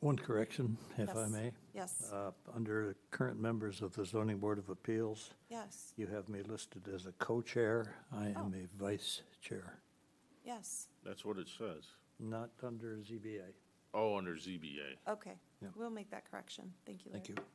One correction, if I
Yes.
may.
Yes.
Under current members of the Zoning Board of Appeals,
Yes.
you have me listed as a co-chair. I am
Oh.
a vice chair,
Yes.
That's what it says.
not under ZBA.
Oh, under ZBA.
Okay.
Yeah.
We'll make that correction. Thank you, Larry.
Thank you.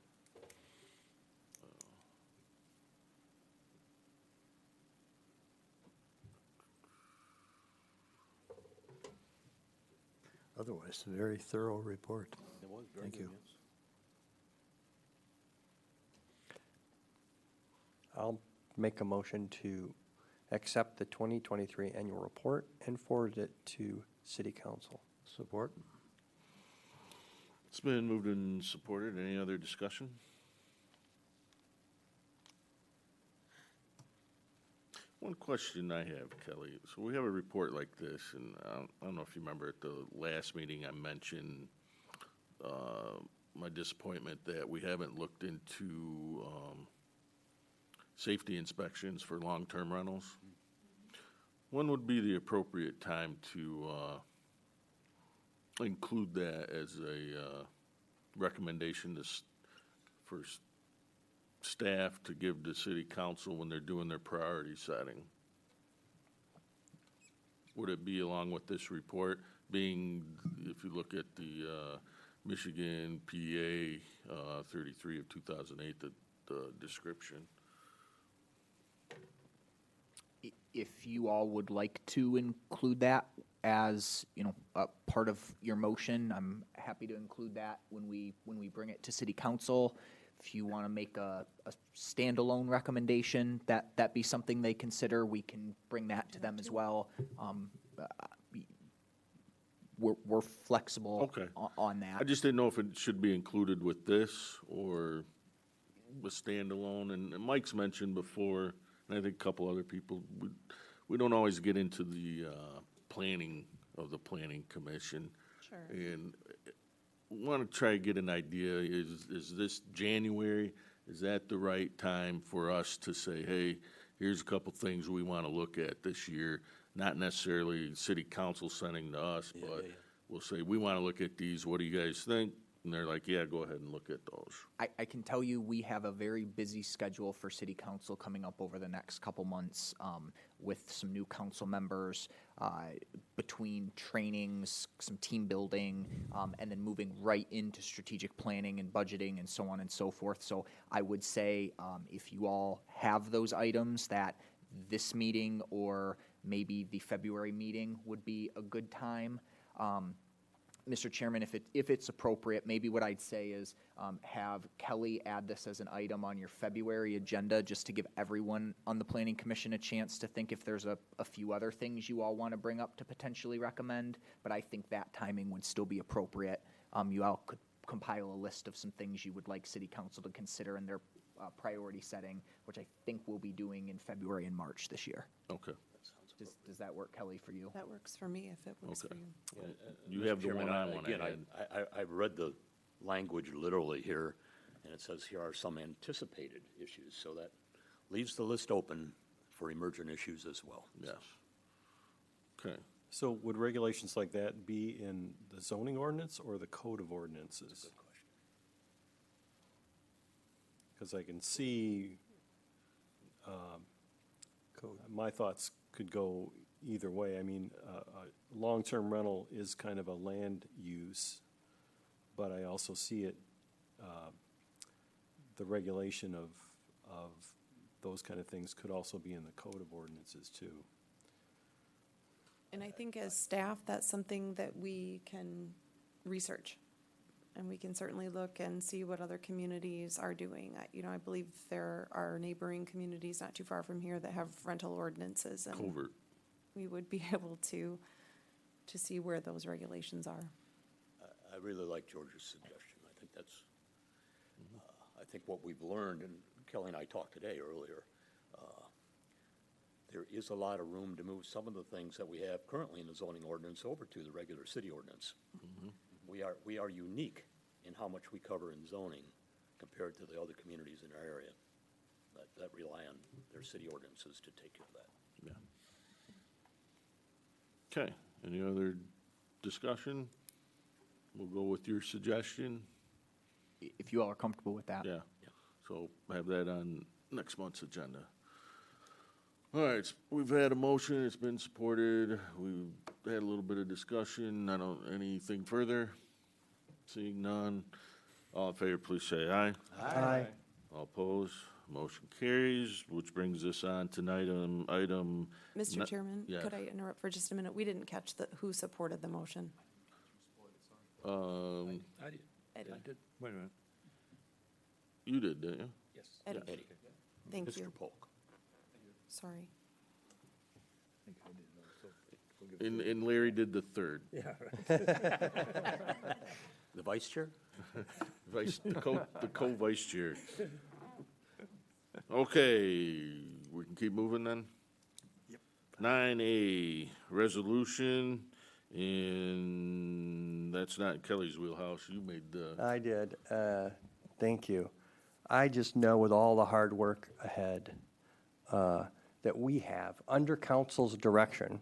Otherwise, a very thorough report.
It was very
Thank
good,
you.
yes.
I'll make a motion to accept the 2023 annual report and forward it to City Council.
Support?
It's been moved and supported. Any other discussion? One question I have, Kelly. So we have a report like this, and I don't know if you remember at the last meeting I mentioned my disappointment that we haven't looked into safety inspections for long-term rentals. When would be the appropriate time to include that as a recommendation to for staff to give to city council when they're doing their priority setting? Would it be along with this report, being, if you look at the Michigan PA 33 of 2008, the description?
If you all would like to include that as, a part of your motion, I'm happy to include that when we bring it to city council. If you want to make a standalone recommendation, that be something they consider, we can bring that to them as well. We're flexible
Okay.
on that.
I just didn't know if it should be included with this or a standalone. And Mike's mentioned before, and I think a couple other people, we don't always get into the planning of the planning commission.
Sure.
And want to try to get an idea, is this January, is that the right time for us to say, hey, here's a couple things we want to look at this year? Not necessarily city council sending to us, but we'll say, we want to look at these, what do you guys think? and they're like, yeah, go ahead and look at those.
I can tell you, we have a very busy schedule for city council coming up over the next couple months, with some new council members, between trainings, some team building, and then moving right into strategic planning and budgeting and so on and so forth. So I would say, if you all have those items, that this meeting or maybe the February meeting would be a good time. Mr. Chairman, if it's appropriate, maybe what I'd say is have Kelly add this as an item on your February agenda, just to give everyone on the Planning Commission a chance to think if there's a few other things you all want to bring up to potentially recommend. But I think that timing would still be appropriate. You all could compile a list of some things you would like City Council to consider in their priority setting, which I think we'll be doing in February and March this year.
Okay.
Does that work, Kelly, for you?
That works for me if it works for
Okay.
you.
You have the
Mr. Chairman,
one I want to
again,
add.
I've read the language literally here, and it says here are some anticipated issues, so that leaves the list open for emergent issues as well.
Yes. Okay.
So would regulations like that be in the zoning ordinance or the code of ordinances? Because I can see, my thoughts could go either way. I mean, long-term rental is kind of a land use, but I also see it, the regulation of those kind of things could also be in the code of ordinances too.
And I think as staff, that's something that we can research. And we can certainly look and see what other communities are doing. I believe there are neighboring communities not too far from here that have rental ordinances. And
Covert.
we would be able to see where those regulations are.
I really like George's suggestion. I think that's, I think what we've learned, and Kelly and I talked today earlier, there is a lot of room to move some of the things that we have currently in the zoning ordinance over to the regular city ordinance. We are unique in how much we cover in zoning compared to the other communities in our area that rely on their city ordinances to take care of that.
Yeah. Okay. Any other discussion? We'll go with your suggestion.
If you all are comfortable with that.
Yeah. So have that on next month's agenda. All right, we've had a motion, it's been supported, we've had a little bit of discussion, anything further? Seeing none, all in favor, please say aye.
Aye.
All opposed, motion carries, which brings us on tonight on item.
Mr. Chairman,
yes.
could I interrupt for just a minute? We didn't catch who supported the motion.
I did.
Eddie.
Wait a minute.
You did, didn't you?
Yes.
Eddie.
Eddie.
Thank
Mr.
you.
Polk.
Sorry.
And Larry did the third.
The vice chair?
The co-vice chair. Okay, we can keep moving then? Yep. 9A, resolution, and that's not Kelly's wheelhouse. You made the,
I did. Thank you. I just know with all the hard work ahead that we have under council's direction,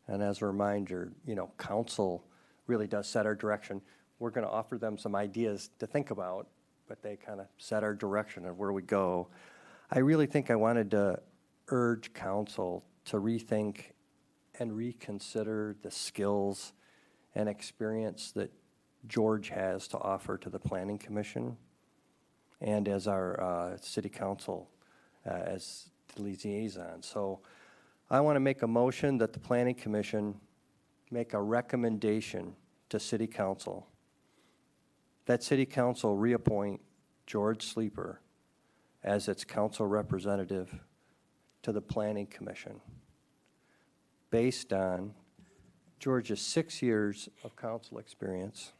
and as a reminder, council really does set our direction. We're going to offer them some ideas to think about, but they kind of set our direction of where we go. I really think I wanted to urge council to rethink and reconsider the skills and experience that George has to offer to the Planning Commission and as our city council as the liaison. So I want to make a motion that the Planning Commission make a recommendation to City Council that City Council reappoint George Sleeper as its council representative to the Planning Commission based on George's 6 years of council experience,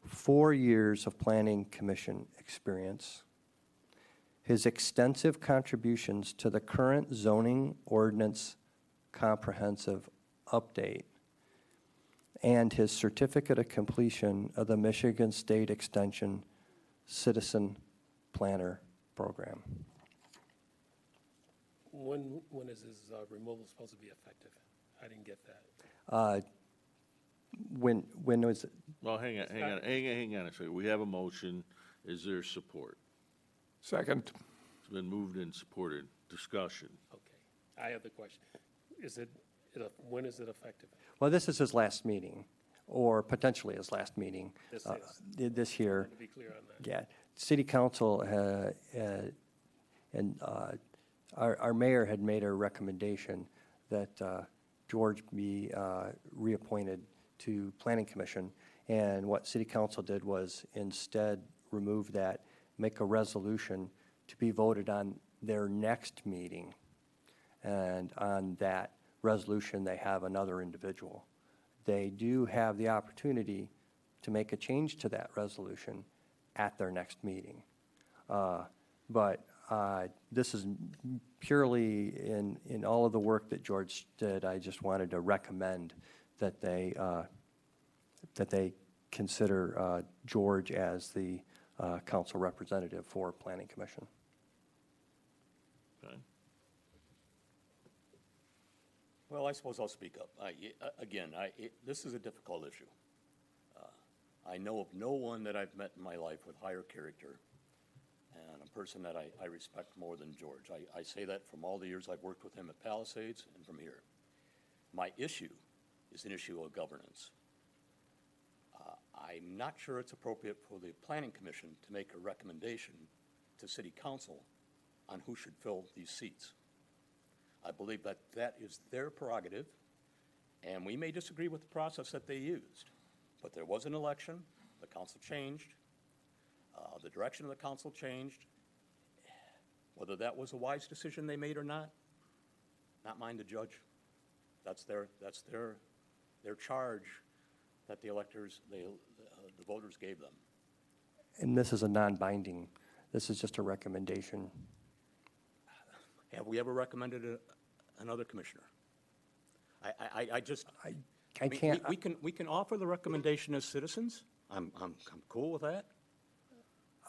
4 years of Planning Commission experience, his extensive contributions to the current zoning ordinance comprehensive update, and his certificate of completion of the Michigan State Extension Citizen Planner Program.
When is his removal supposed to be effective? I didn't get that.
When was it?
Well, hang on a second. We have a motion. Is there support?
Second.
It's been moved and supported. Discussion.
Okay, I have the question. When is it effective?
Well, this is his last meeting, or potentially his last meeting.
This
This year.
To be clear on that.
Yeah, city council and our mayor had made a recommendation that George be reappointed to planning commission. And what city council did was instead remove that, make a resolution to be voted on their next meeting. And on that resolution, they have another individual. They do have the opportunity to make a change to that resolution at their next meeting. But this is purely in all of the work that George did. I just wanted to recommend that they consider George as the council representative for Planning Commission.
Okay.
Well, I suppose I'll speak up. This is a difficult issue. I know of no one that I've met in my life with higher character and a person that I respect more than George. I say that from all the years I've worked with him at Palisades and from here. My issue is an issue of governance. I'm not sure it's appropriate for the Planning Commission to make a recommendation to City Council on who should fill these seats. I believe that that is their prerogative, and we may disagree with the process that they used, but there was an election, the council changed, the direction of the council changed. Whether that was a wise decision they made or not mine to judge. That's their charge that the electors, the voters gave them.
And this is a non-binding, this is just a recommendation.
Have we ever recommended another commissioner? I mean,
can't.
We can offer the recommendation as citizens. I'm cool with that.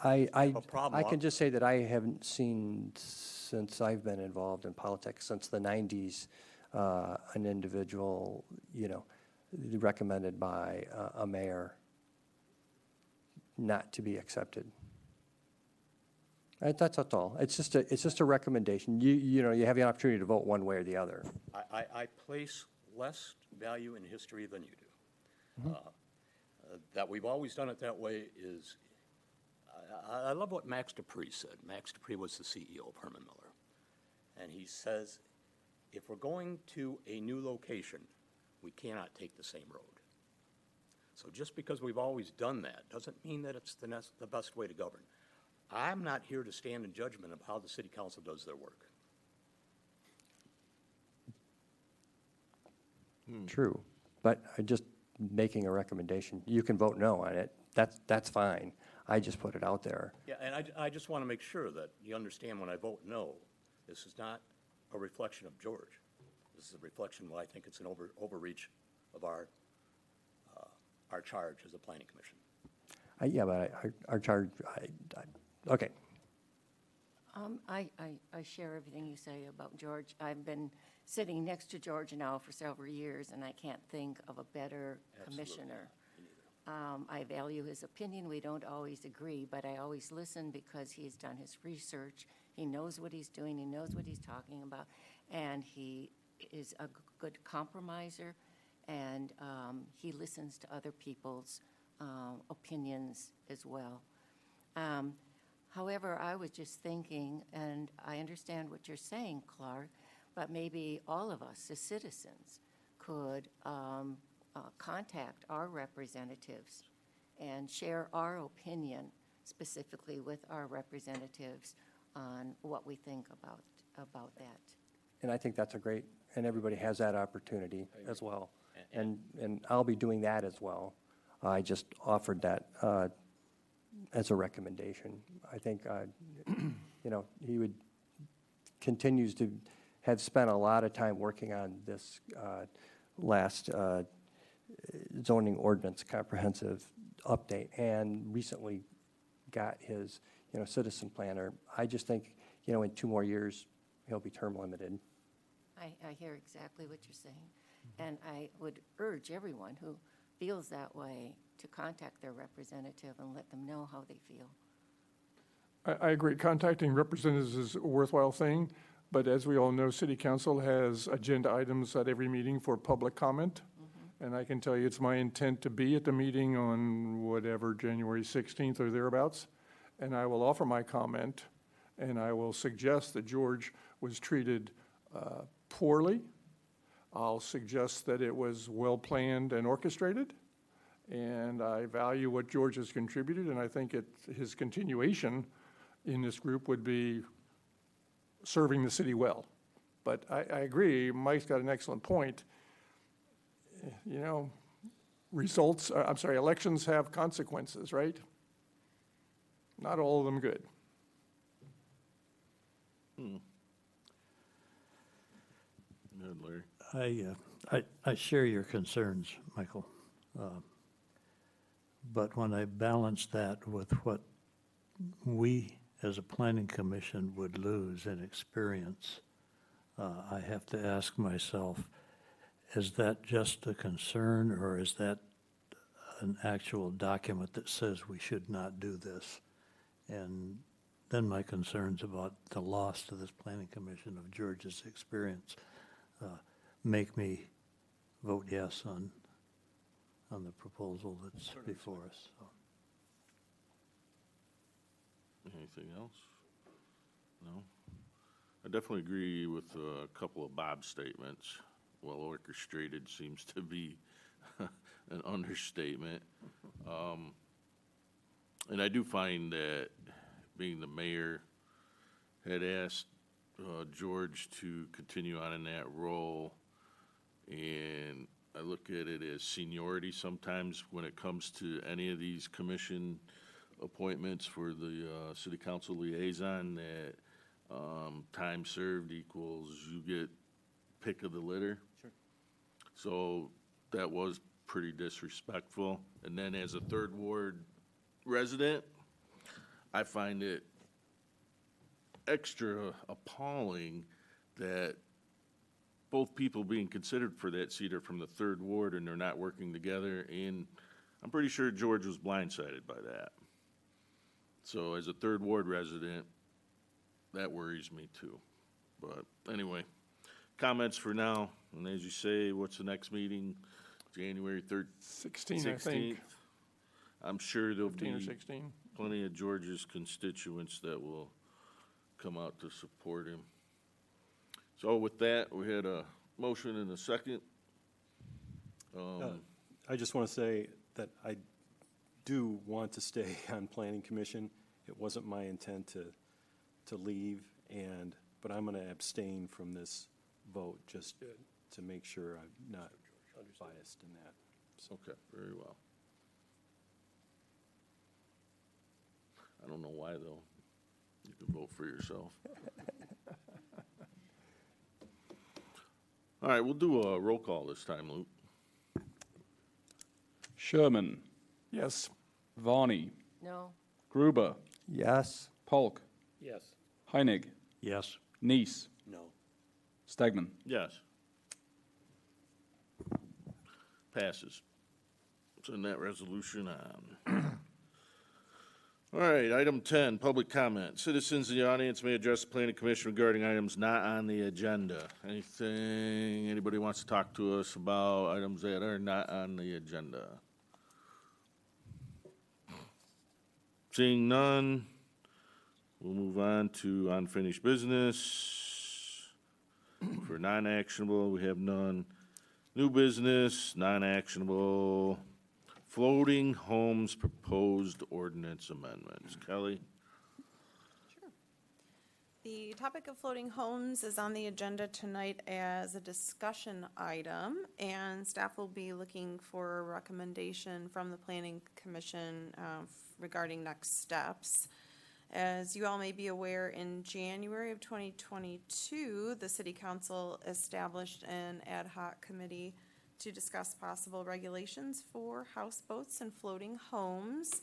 I
problem.
can just say that I haven't seen, since I've been involved in politics, since the 90s, an individual, recommended by a mayor not to be accepted. That's all. It's just a recommendation. You have the opportunity to vote one way or the other.
I place less value in history than you do. That we've always done it that way is, I love what Max Dupree said. Max Dupree was the CEO of Herman Miller. And he says, if we're going to a new location, we cannot take the same road. So just because we've always done that doesn't mean that it's the best way to govern. I'm not here to stand in judgment of how the city council does their work.
True, but I'm just making a recommendation. You can vote no on it. That's fine. I just put it out there.
Yeah, and I just want to make sure that you understand when I vote no, this is not a reflection of George. This is a reflection, well, I think it's an overreach of our charge as a planning commission.
Yeah, but our charge, okay.
I share everything you say about George. I've been sitting next to George now for several years, and I can't think of a better commissioner. I value his opinion. We don't always agree, but I always listen because he's done his research. He knows what he's doing. He knows what he's talking about, and he is a good compromiser, and he listens to other people's opinions as well. However, I was just thinking, and I understand what you're saying, Clark, but maybe all of us as citizens could contact our representatives and share our opinion specifically with our representatives on what we think about that.
And I think that's and everybody has that opportunity as well. And I'll be doing that as well. I just offered that as a recommendation. I think, he continues to have spent a lot of time working on this last zoning ordinance comprehensive update and recently got his, citizen planner. I just think, in 2 more years, he'll be term limited.
I hear exactly what you're saying. And I would urge everyone who feels that way, to contact their representative and let them know how they feel.
I agree. Contacting representatives is a worthwhile thing, but as we all know, City Council has agenda items at every meeting for public comment. And I can tell you, it's my intent to be at the meeting on whatever, January 16th or thereabouts. And I will offer my comment, and I will suggest that George was treated poorly. I'll suggest that it was well-planned and orchestrated. And I value what George has contributed, and I think his continuation in this group would be serving the city well. But I agree, Mike's got an excellent point. You know, elections have consequences, right? Not all of them good.
Good, Larry.
I share your concerns, Michael. But when I balance that with what we as a planning commission would lose in experience, I have to ask myself, is that just a concern, or is that an actual document that says we should not do this? And then my concerns about the loss to this planning commission of George's experience make me vote yes on the proposal that's before us. So.
Anything else? No? I definitely agree with a couple of Bob's statements. Well orchestrated seems to be an understatement. And I do find that being the mayor had asked George to continue on in that role, and I look at it as seniority sometimes when it comes to any of these commission appointments for the city council liaison, that time served equals you get pick of the litter. Sure. So that was pretty disrespectful. And then as a third ward resident, I find it extra appalling that both people being considered for that seat are from the third ward and they're not working together. And I'm pretty sure George was blindsided by that. So as a third ward resident, that worries me too. But anyway, comments for now. And as you say, what's the next meeting? January 3rd?
16, I think.
I'm sure there'll
15 or
be
16.
plenty of George's constituents that will come out to support him. So with that, we had a motion and a second.
I just want to say that I do want to stay on Planning Commission. It wasn't my intent to leave, but I'm going to abstain from this vote just to make sure I'm not biased in that. So.
Okay, very well. I don't know why, though. You can vote for yourself. All right, we'll do a roll call this time, Luke.
Sherman,
Yes.
No?
Varney, Gruber,
Yes.
Polk,
Yes.
Heinig,
Yes.
Neese,
No.
Stegman.
Yes. Passes. Send that resolution on. All right, item 10, public comment. Citizens in the audience may address the planning commission regarding items not on the agenda. Anything anybody wants to talk to us about items that are not on the agenda? Seeing none, we'll move on to unfinished business. For non-actionable, we have none. New business, non-actionable. Floating homes proposed ordinance amendments. Kelly?
The topic of floating homes is on the agenda tonight as a discussion item, and staff will be looking for a recommendation from the Planning Commission regarding next steps. As you all may be aware, in January of 2022, the City Council established an ad hoc committee to discuss possible regulations for houseboats and floating homes.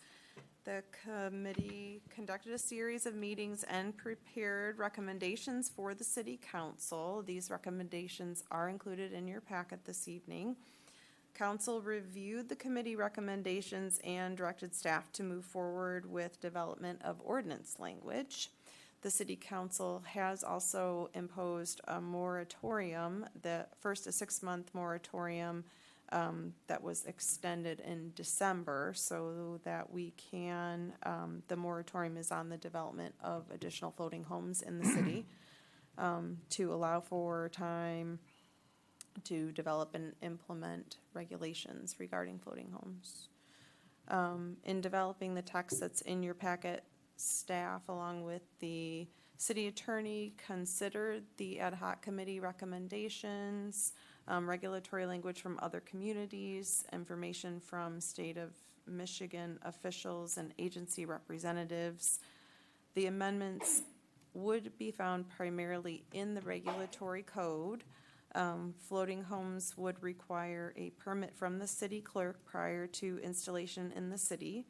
The committee conducted a series of meetings and prepared recommendations for the City Council. These recommendations are included in your packet this evening. Council reviewed the committee recommendations and directed staff to move forward with development of ordinance language. The city council has also imposed a moratorium, first a 6-month moratorium that was extended in December so that we can, the moratorium is on the development of additional floating homes in the city to allow for time to develop and implement regulations regarding floating homes. In developing the text that's in your packet, staff, along with the city attorney, considered the ad hoc committee recommendations, regulatory language from other communities, information from state of Michigan officials and agency representatives. The amendments would be found primarily in the regulatory code. Floating homes would require a permit from the city clerk prior to installation in the city.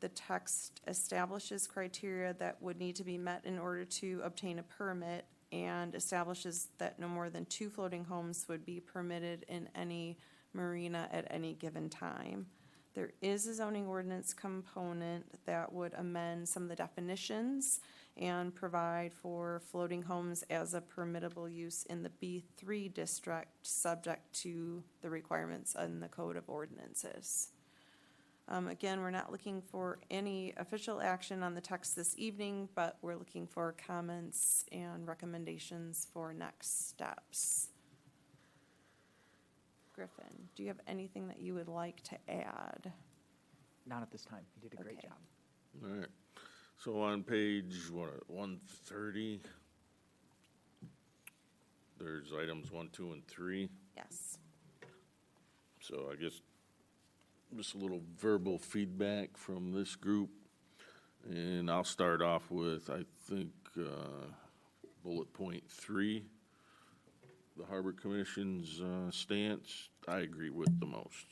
The text establishes criteria that would need to be met in order to obtain a permit and establishes that no more than 2 floating homes would be permitted in any marina at any given time. There is a zoning ordinance component that would amend some of the definitions and provide for floating homes as a permittable use in the B3 district, subject to the requirements in the Code of Ordinances. Again, we're not looking for any official action on the text this evening, but we're looking for comments and recommendations for next steps. Griffin, do you have anything that you would like to add?
Not at this time. You did a great
Okay.
job.
All right. So on page, 130, there's items 1, 2, and 3.
Yes.
So I guess just a little verbal feedback from this group. And I'll start off with, I think, bullet point 3, the Harbor Commission's stance, I agree with the most.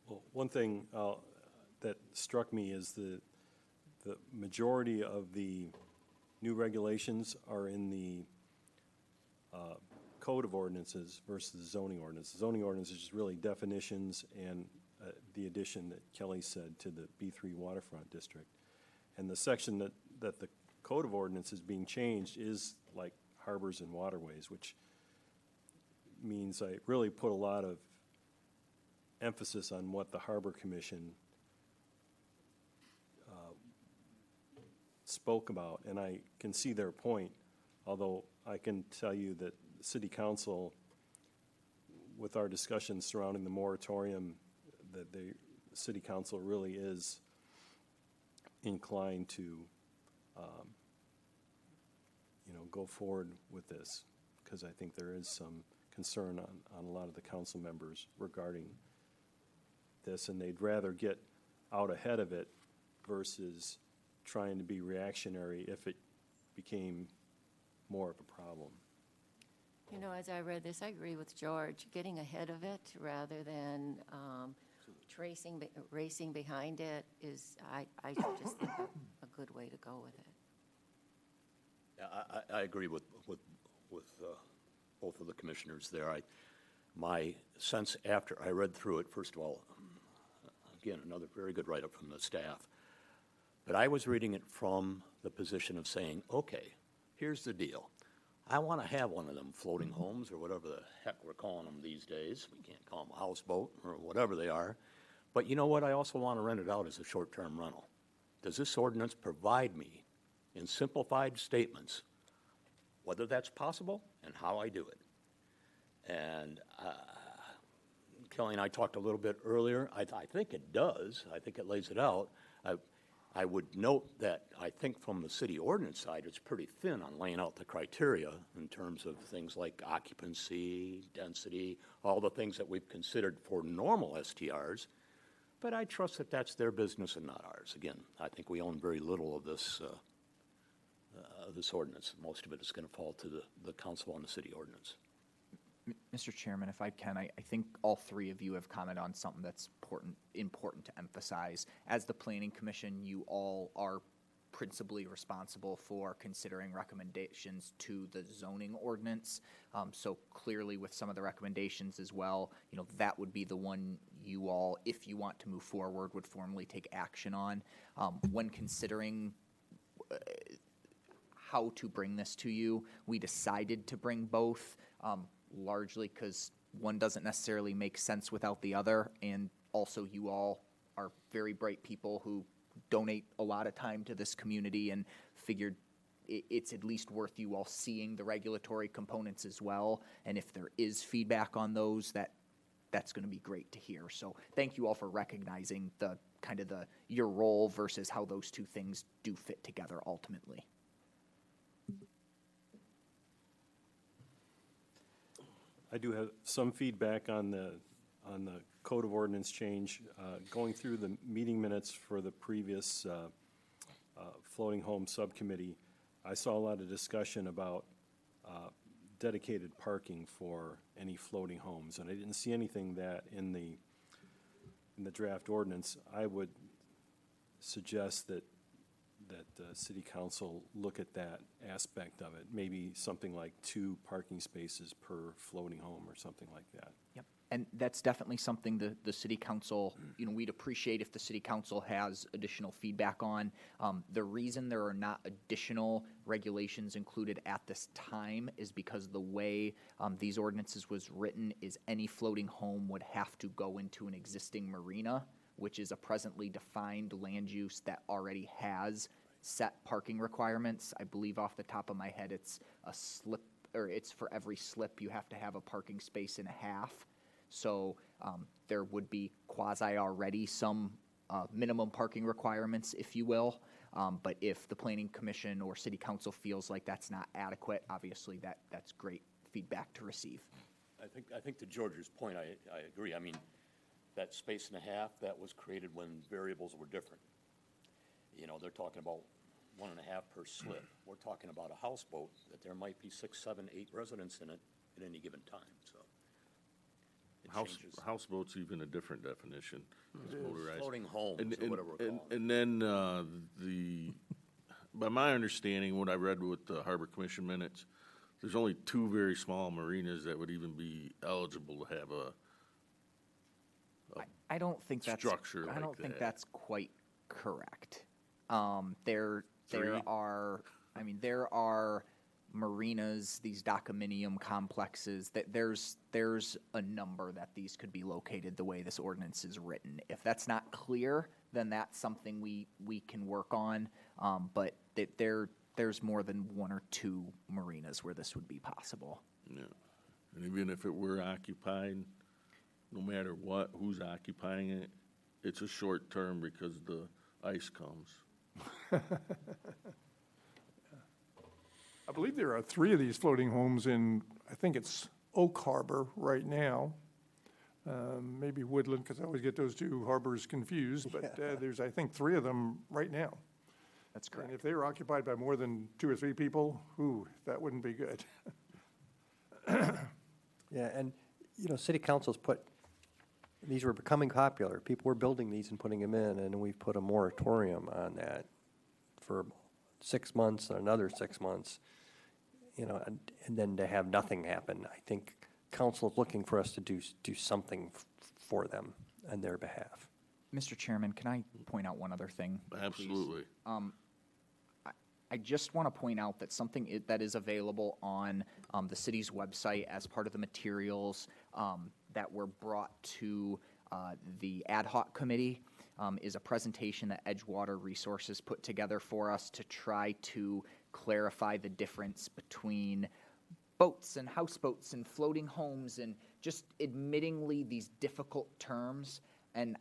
Well, one thing that struck me is the majority of the new regulations are in the Code of Ordinances versus zoning ordinance. The zoning ordinance is just really definitions and the addition that Kelly said to the B3 waterfront district. And the section that the Code of Ordinance is being changed is like harbors and waterways, which means I really put a lot of emphasis on what the Harbor Commission spoke about, and I can see their point, although I can tell you that the City Council, with our discussions surrounding the moratorium, that the City Council really is inclined to go forward with this, because I think there is some concern on a lot of the council members regarding this, and they'd rather get out ahead of it versus trying to be reactionary if it became more of a problem.
You know, as I read this, I agree with George. Getting ahead of it rather than racing behind it is, I just think, a good way to go with it.
Yeah, I agree with both of the commissioners there. My sense after I read through it, first of all, again, another very good write-up from the staff, but I was reading it from the position of saying, okay, here's the deal. I want to have one of them floating homes or whatever the heck we're calling them these days. We can't call them a houseboat or whatever they are. But you know what? I also want to rent it out as a short-term rental. Does this ordinance provide me, in simplified statements, whether that's possible and how I do it? And Kelly and I talked a little bit earlier. I think it does. I think it lays it out. I would note that I think from the city ordinance side, it's pretty thin on laying out the criteria in terms of things like occupancy, density, all the things that we've considered for normal STRs. But I trust that that's their business and not ours. Again, I think we own very little of this ordinance. Most of it is going to fall to the council on the city ordinance.
Mr. Chairman, if I can, I think all three of you have commented on something that's important to emphasize. As the Planning Commission, you all are principally responsible for considering recommendations to the zoning ordinance. So clearly with some of the recommendations as well, that would be the one you all, if you want to move forward, would formally take action on. When considering how to bring this to you, we decided to bring both, largely because one doesn't necessarily make sense without the other, and also you all are very bright people who donate a lot of time to this community, and figured it's at least worth you all seeing the regulatory components as well. And if there is feedback on those, that's going to be great to hear. So thank you all for recognizing the kind of your role versus how those two things do fit together ultimately.
I do have some feedback on the code of ordinance change. Going through the meeting minutes for the previous floating home subcommittee, I saw a lot of discussion about dedicated parking for any floating homes, and I didn't see anything that in the draft ordinance. I would suggest that city council look at that aspect of it, maybe something like 2 parking spaces per floating home or something like that.
Yep. And that's definitely something the city council, we'd appreciate if the city council has additional feedback on. The reason there are not additional regulations included at this time is because the way these ordinances was written is any floating home would have to go into an existing marina, which is a presently defined land use that already has set parking requirements. I believe off the top of my head, it's a slip, or it's for every slip you have to have a parking space and a half. So there would be quasi already some minimum parking requirements, if you will. But if the Planning Commission or City Council feels like that's not adequate, obviously that's great feedback to receive.
I think to George's point, I agree. I mean, that space and a half, that was created when variables were different. They're talking about 1.5 per slip. We're talking about a houseboat that there might be 6, 7, 8 residents in it at any given time, so. It changes.
Houseboat's even a different definition. It's motorized.
Floating homes, or whatever we're calling it.
And then by my understanding, what I read with the Harbor Commission minutes, there's only 2 very small marinas that would even be eligible to have
I don't think that's
structure like
I don't think
that.
that's quite correct. There
3?
are marinas, these condominium complexes, that there's a number that these could be located the way this ordinance is written. If that's not clear, then that's something we can work on. But there's more than 1 or 2 marinas where this would be possible.
Yeah. And even if it were occupied, no matter what, who's occupying it, it's a short term because the ice comes.
I believe there are 3 of these floating homes in, I think it's Oak Harbor right now. Maybe Woodland, because I always get those 2 harbors confused, but there's, I think, 3 of them right now.
That's correct.
And if they were occupied by more than 2 or 3 people, that wouldn't be good.
Yeah, and, city council's these were becoming popular. People were building these and putting them in, and we've put a moratorium on that for 6 months and another 6 months, and then to have nothing happen. I think council's looking for us to do something for them on their behalf.
Mr. Chairman, can I point out one other thing, please?
Absolutely.
I just want to point out that something that is available on the city's website as part of the materials that were brought to the ad hoc committee is a presentation that Edgewater Resources put together for us to try to clarify the difference between boats and houseboats and floating homes and just admittingly these difficult terms. And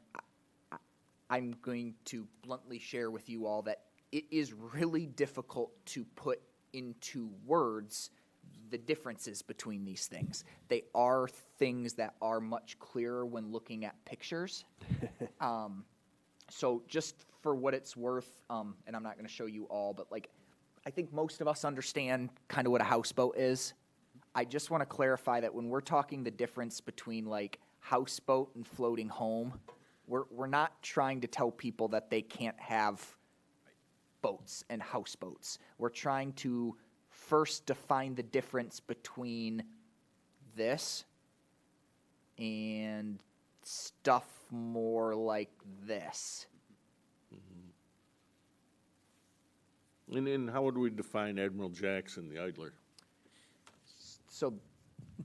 I'm going to bluntly share with you all that it is really difficult to put into words the differences between these things. They are things that are much clearer when looking at pictures. So just for what it's worth, and I'm not going to show you all, but I think most of us understand kind of what a houseboat is. I just want to clarify that when we're talking the difference between houseboat and floating home, we're not trying to tell people that they can't have boats and houseboats. We're trying to first define the difference between this and stuff more like this.
And then how would we define Admiral Jackson, the idler?
So,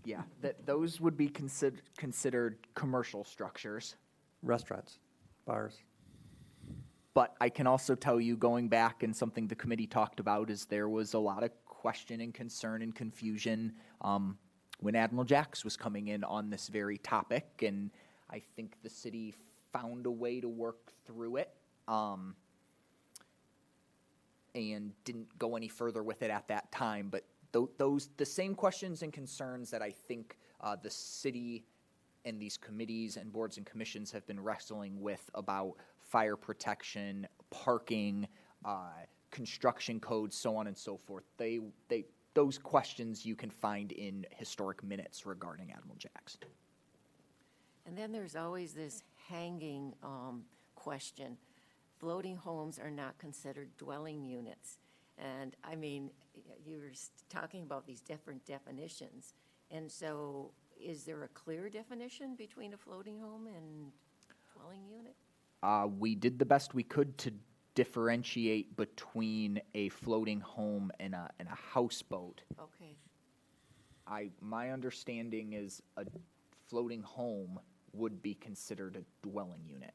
yeah, those would be considered commercial structures.
Restaurants, bars.
But I can also tell you, going back, and something the committee talked about, is there was a lot of question and concern and confusion when Admiral Jacks was coming in on this very topic, and I think the city found a way to work through it and didn't go any further with it at that time. But the same questions and concerns that I think the city and these committees and boards and commissions have been wrestling with about fire protection, parking, construction codes, so on and so forth. Those questions you can find in historic minutes regarding Admiral Jacks.
And then there's always this hanging question. Floating homes are not considered dwelling units. And I mean, you were talking about these different definitions. And so is there a clear definition between a floating home and dwelling unit?
We did the best we could to differentiate between a floating home and a houseboat.
Okay.
My understanding is a floating home would be considered a dwelling unit.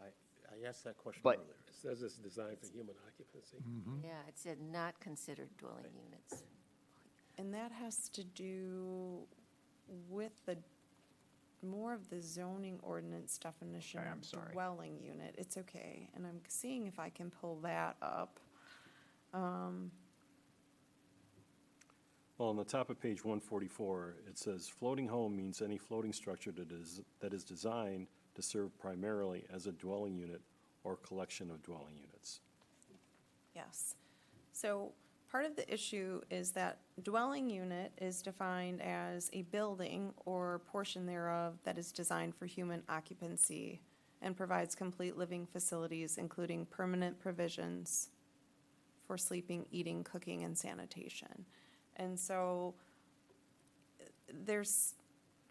I asked that question
But-
earlier.
It says it's designed for human occupancy.
Yeah, it said not considered dwelling units.
And that has to do with the, more of the zoning ordinance definition
I'm
of
sorry.
dwelling unit. It's okay. And I'm seeing if I can pull that up.
Well, on the top of page 144, it says floating home means any floating structure that is designed to serve primarily as a dwelling unit or collection of dwelling units.
Yes. So part of the issue is that dwelling unit is defined as a building or portion thereof that is designed for human occupancy and provides complete living facilities, including permanent provisions for sleeping, eating, cooking, and sanitation. And so there's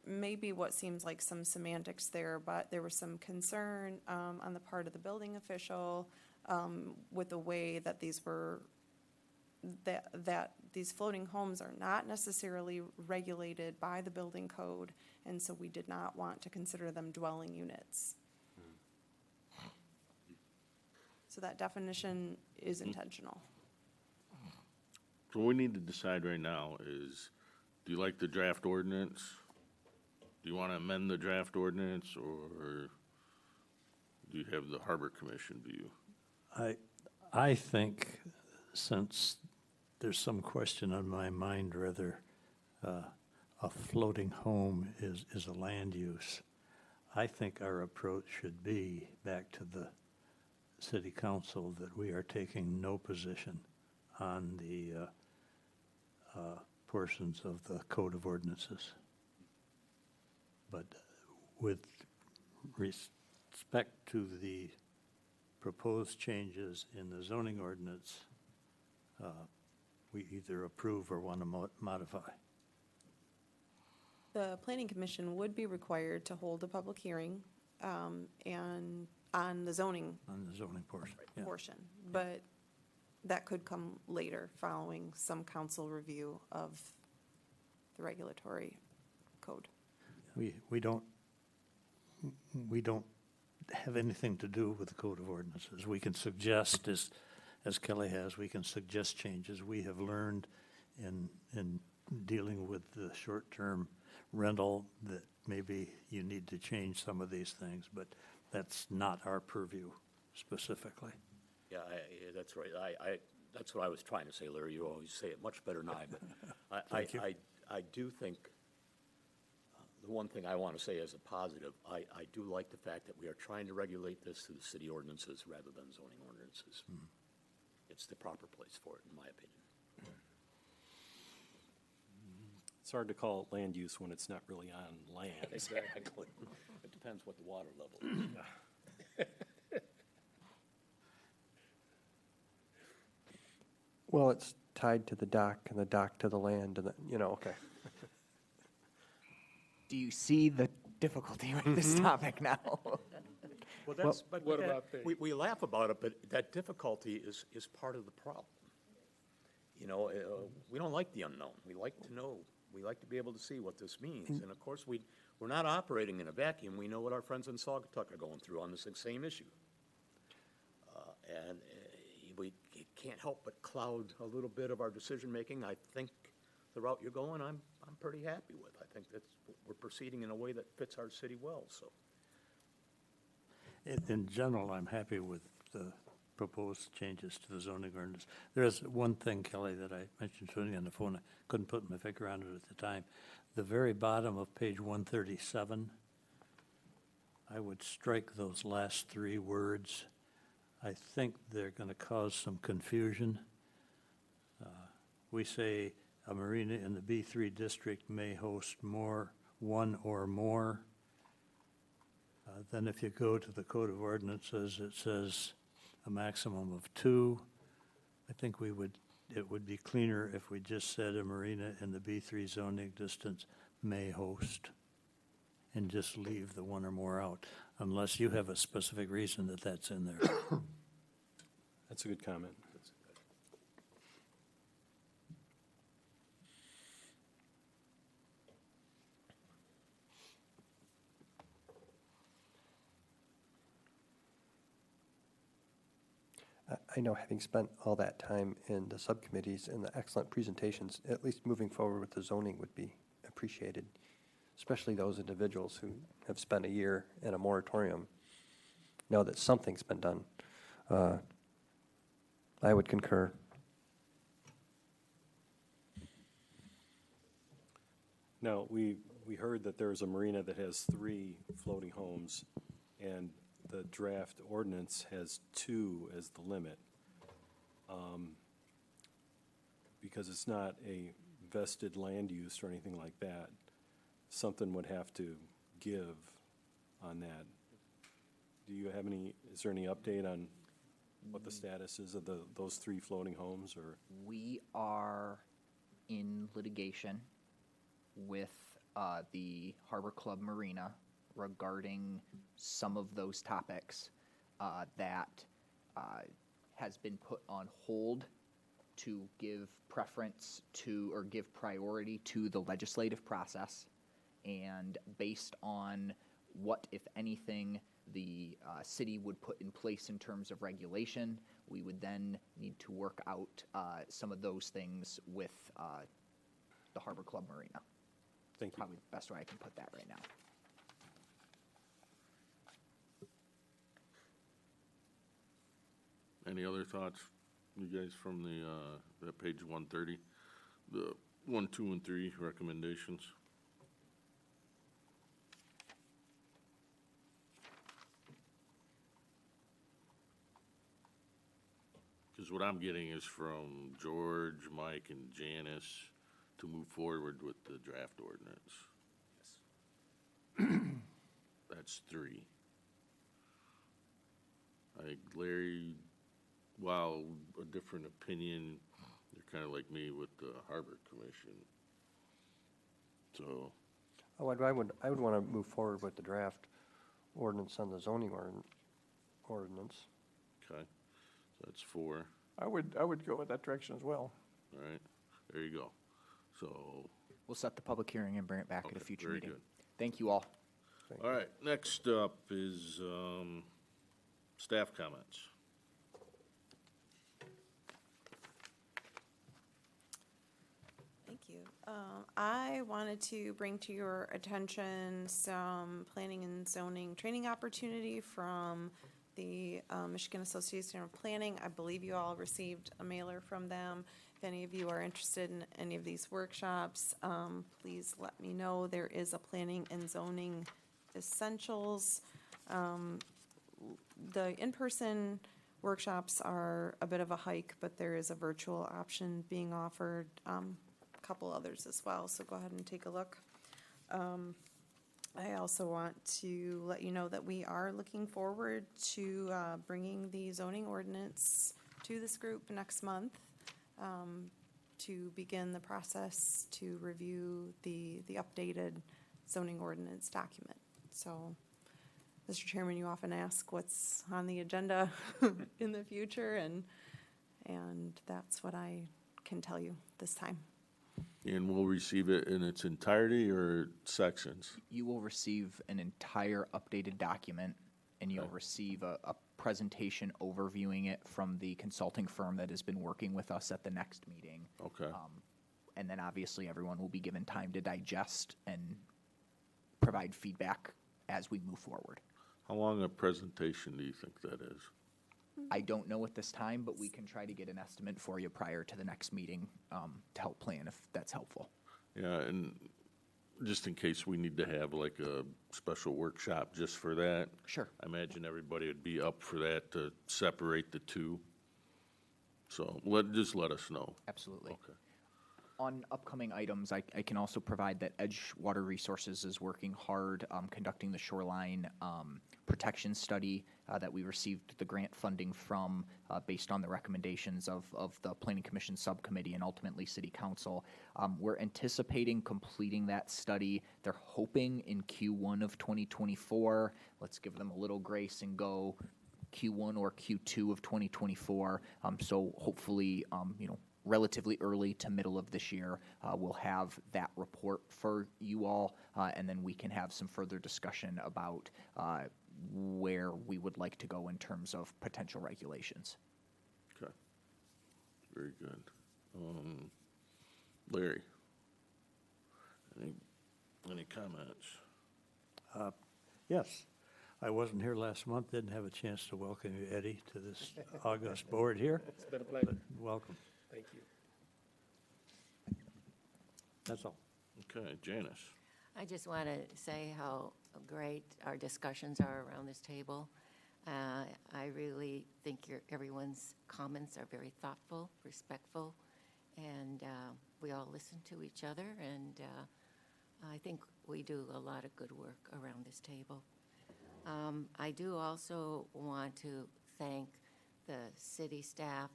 maybe what seems like some semantics there, but there was some concern on the part of the building official with the way that these were, that these floating homes are not necessarily regulated by the building code, and so we did not want to consider them dwelling units. So that definition is intentional.
So what we need to decide right now is, do you like the draft ordinance? Do you want to amend the draft ordinance, or do you have the Harbor Commission view?
I think, since there's some question on my mind whether a floating home is a land use, I think our approach should be back to the city council that we are taking no position on the portions of the Code of Ordinances. But with respect to the proposed changes in the zoning ordinance, we either approve or want to modify.
The planning commission would be required to hold a public hearing and on the zoning
On the zoning portion, yeah.
portion, but that could come later following some council review of the regulatory code.
We don't have anything to do with the Code of Ordinances. We can suggest, as Kelly has, we can suggest changes. We have learned in dealing with the short-term rental that maybe you need to change some of these things, but that's not our purview specifically.
Yeah, that's right. That's what I was trying to say, Larry. You always say it much better than I, but
Thank you.
I do think, the one thing I want to say as a positive, I do like the fact that we are trying to regulate this through the city ordinances rather than zoning ordinances. It's the proper place for it, in my opinion.
It's hard to call it land use when it's not really on land.
Exactly. It depends what the water level is.
Well, it's tied to the dock and the dock to the land and, okay.
Do you see the difficulty with this topic now?
Well, that's, but
what
that-
about the-
we laugh about it, but that difficulty is part of the problem. You know, we don't like the unknown. We like to know. We like to be able to see what this means. And of course, we're not operating in a vacuum. We know what our friends in Saugatuck are going through on this same issue. And we can't help but cloud a little bit of our decision-making. I think the route you're going, I'm pretty happy with. I think we're proceeding in a way that fits our city well, so.
In general, I'm happy with the proposed changes to the zoning ordinance. There is one thing, Kelly, that I mentioned to you on the phone. I couldn't put my finger on it at the time. The very bottom of page 137, I would strike those last three words. I think they're going to cause some confusion. We say a marina in the B3 district may host one or more. Then if you go to the Code of Ordinances, it says a maximum of 2. I think it would be cleaner if we just said a marina in the B3 zoning distance may host, and just leave the 1 or more out, unless you have a specific reason that that's in there.
That's a good comment.
I know, having spent all that time in the subcommittees and the excellent presentations, at least moving forward with the zoning would be appreciated, especially those individuals who have spent a year in a moratorium, know that something's been done. I would concur.
Now, we heard that there's a marina that has 3 floating homes, and the draft ordinance has 2 as the limit. Because it's not a vested land use or anything like that, something would have to give on that. Is there any update on what the status is of those 3 floating homes, or?
We are in litigation with the Harbor Club Marina regarding some of those topics that has been put on hold to give preference to, or give priority to, the legislative process. And based on what, if anything, the city would put in place in terms of regulation, we would then need to work out some of those things with the Harbor Club Marina.
Thank you.
Probably the best way I can put that right now.
Any other thoughts, you guys, from the page 130? The 1, 2, and 3 recommendations? Because what I'm getting is from George, Mike, and Janice to move forward with the draft ordinance. That's 3. I think Larry, while a different opinion, you're kind of like me with the Harbor Commission. So,
Oh, I would want to move forward with the draft ordinance on the zoning ordinance.
okay, so that's 4.
I would go with that direction as well.
All right, there you go. So,
We'll set the public hearing and bring it back at a
Okay,
future
very
meeting.
good.
Thank you all.
all right, next up is staff comments.
Thank you. I wanted to bring to your attention some planning and zoning training opportunity from the Michigan Association of Planning. I believe you all received a mailer from them. If any of you are interested in any of these workshops, please let me know. There is a planning and zoning essentials. The in-person workshops are a bit of a hike, but there is a virtual option being offered. Couple others as well, so go ahead and take a look. I also want to let you know that we are looking forward to bringing the zoning ordinance to this group next month. to begin the process to review the updated zoning ordinance document. So, Mr. Chairman, you often ask what's on the agenda in the future, and that's what I can tell you this time.
And we'll receive it in its entirety or sections?
You will receive an entire updated document, and you'll receive a presentation overviewing it from the consulting firm that has been working with us at the next meeting.
Okay.
And then obviously everyone will be given time to digest and provide feedback as we move forward.
How long a presentation do you think that is?
I don't know at this time, but we can try to get an estimate for you prior to the next meeting to help plan if that's helpful.
Yeah, and just in case we need to have like a special workshop just for that.
Sure.
I imagine everybody would be up for that to separate the two. So just let us know.
Absolutely.
Okay.
On upcoming items, I can also provide that Edge Water Resources is working hard conducting the shoreline protection study that we received the grant funding from based on the recommendations of the Planning Commission Subcommittee and ultimately City Council. We're anticipating completing that study. They're hoping in Q1 of 2024. Let's give them a little grace and go Q1 or Q2 of 2024. So hopefully, relatively early to middle of this year, we'll have that report for you all, and then we can have some further discussion about where we would like to go in terms of potential regulations.
Okay. Very good. Larry, any comments?
Yes. I wasn't here last month, didn't have a chance to welcome you, Eddie, to this august board here.
It's been a pleasure.
Welcome.
Thank you.
That's all.
Okay, Janice.
I just want to say how great our discussions are around this table. I really think everyone's comments are very thoughtful, respectful, and we all listen to each other, and I think we do a lot of good work around this table. I do also want to thank the city staff,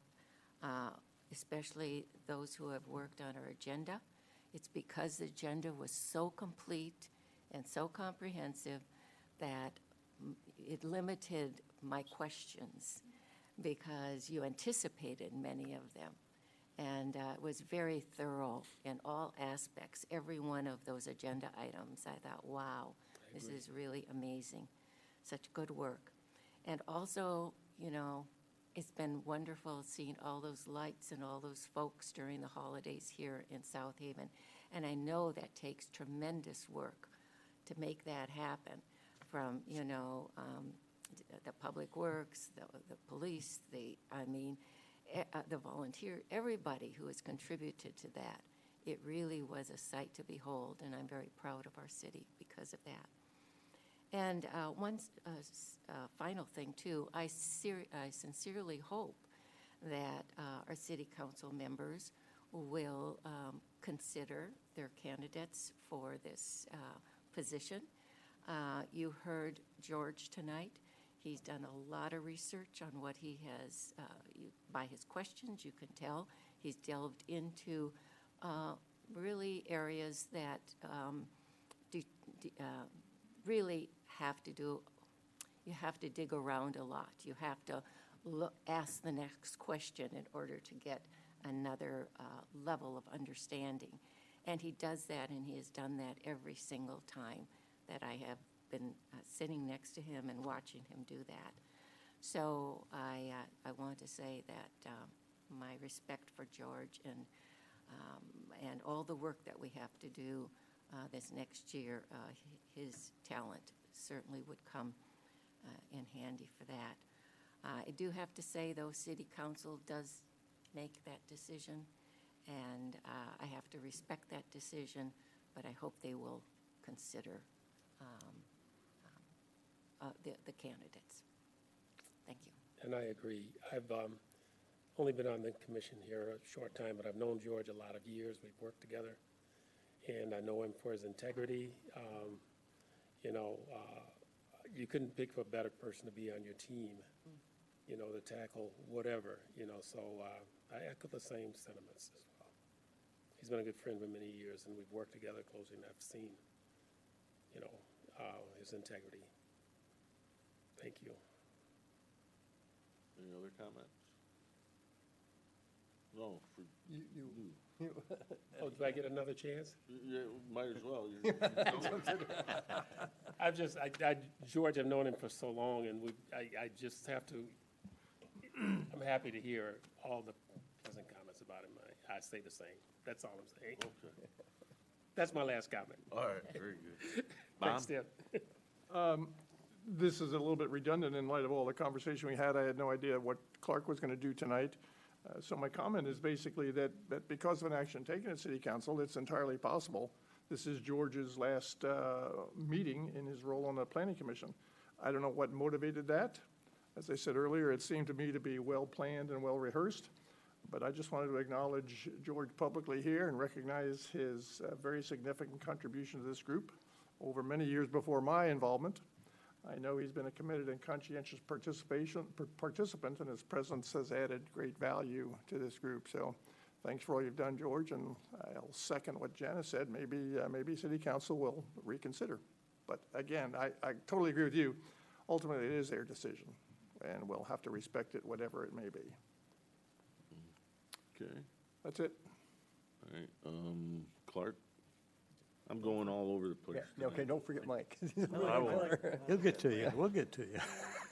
especially those who have worked on our agenda. It's because the agenda was so complete and so comprehensive that it limited my questions because you anticipated many of them. And it was very thorough in all aspects, every one of those agenda items. I thought, wow, this is really amazing. Such good work. And also, it's been wonderful seeing all those lights and all those folks during the holidays here in South Haven. And I know that takes tremendous work to make that happen from, the public works, the police, the volunteer, everybody who has contributed to that. It really was a sight to behold, and I'm very proud of our city because of that. And one final thing, too, I sincerely hope that our city council members will consider their candidates for this position. You heard George tonight. He's done a lot of research on what he has, by his questions, you can tell. He's delved into really areas that really you have to dig around a lot. You have to ask the next question in order to get another level of understanding. And he does that, and he has done that every single time that I have been sitting next to him and watching him do that. So I want to say that my respect for George and all the work that we have to do this next year, his talent certainly would come in handy for that. I do have to say, though, City Council does make that decision, and I have to respect that decision, but I hope they will consider the candidates. Thank you.
And I agree. I've only been on the commission here a short time, but I've known George a lot of years. We've worked together, and I know him for his integrity. You couldn't pick for a better person to be on your team, to tackle whatever, so I echo the same sentiments as well. He's been a good friend for many years, and we've worked together closely, and I've seen, you know, his integrity. Thank you.
Any other comments? No, for you.
Oh, do I get another chance?
Yeah, might as well.
George, I've known him for so long, and I just have to, I'm happy to hear all the pleasant comments about him. I say the same. That's all I'm saying.
Okay.
That's my last comment.
All right, very good.
Thanks, Tim.
This is a little bit redundant in light of all the conversation we had. I had no idea what Clark was going to do tonight. So my comment is basically that because of an action taken at City Council, it's entirely possible. This is George's last meeting in his role on the Planning Commission. I don't know what motivated that. As I said earlier, it seemed to me to be well-planned and well-rehearsed. But I just wanted to acknowledge George publicly here and recognize his very significant contribution to this group over many years before my involvement. I know he's been a committed and conscientious participant, and his presence has added great value to this group. So thanks for all you've done, George, and I'll second what Janice said. Maybe City Council will reconsider. But again, I totally agree with you. Ultimately, it is their decision, and we'll have to respect it, whatever it may be.
Okay,
That's it.
all right, Clark? I'm going all over the place.
Yeah, okay, don't forget Mike.
I won't.
He'll get to you. We'll get to you.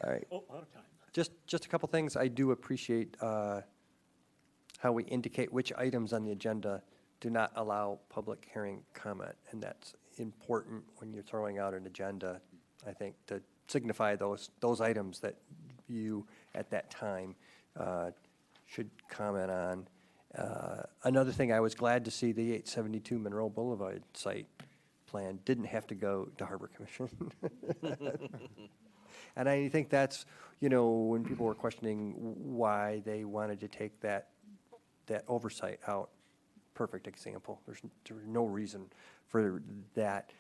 All right.
Oh, out of time.
Just a couple things. I do appreciate how we indicate which items on the agenda do not allow public hearing comment, and that's important when you're throwing out an agenda, I think, to signify those items that you, at that time, should comment on. Another thing, I was glad to see the 872 Monroe Boulevard site plan didn't have to go to Harbor Commission. And I think that's, when people were questioning why they wanted to take that oversight out, perfect example. There's no reason for that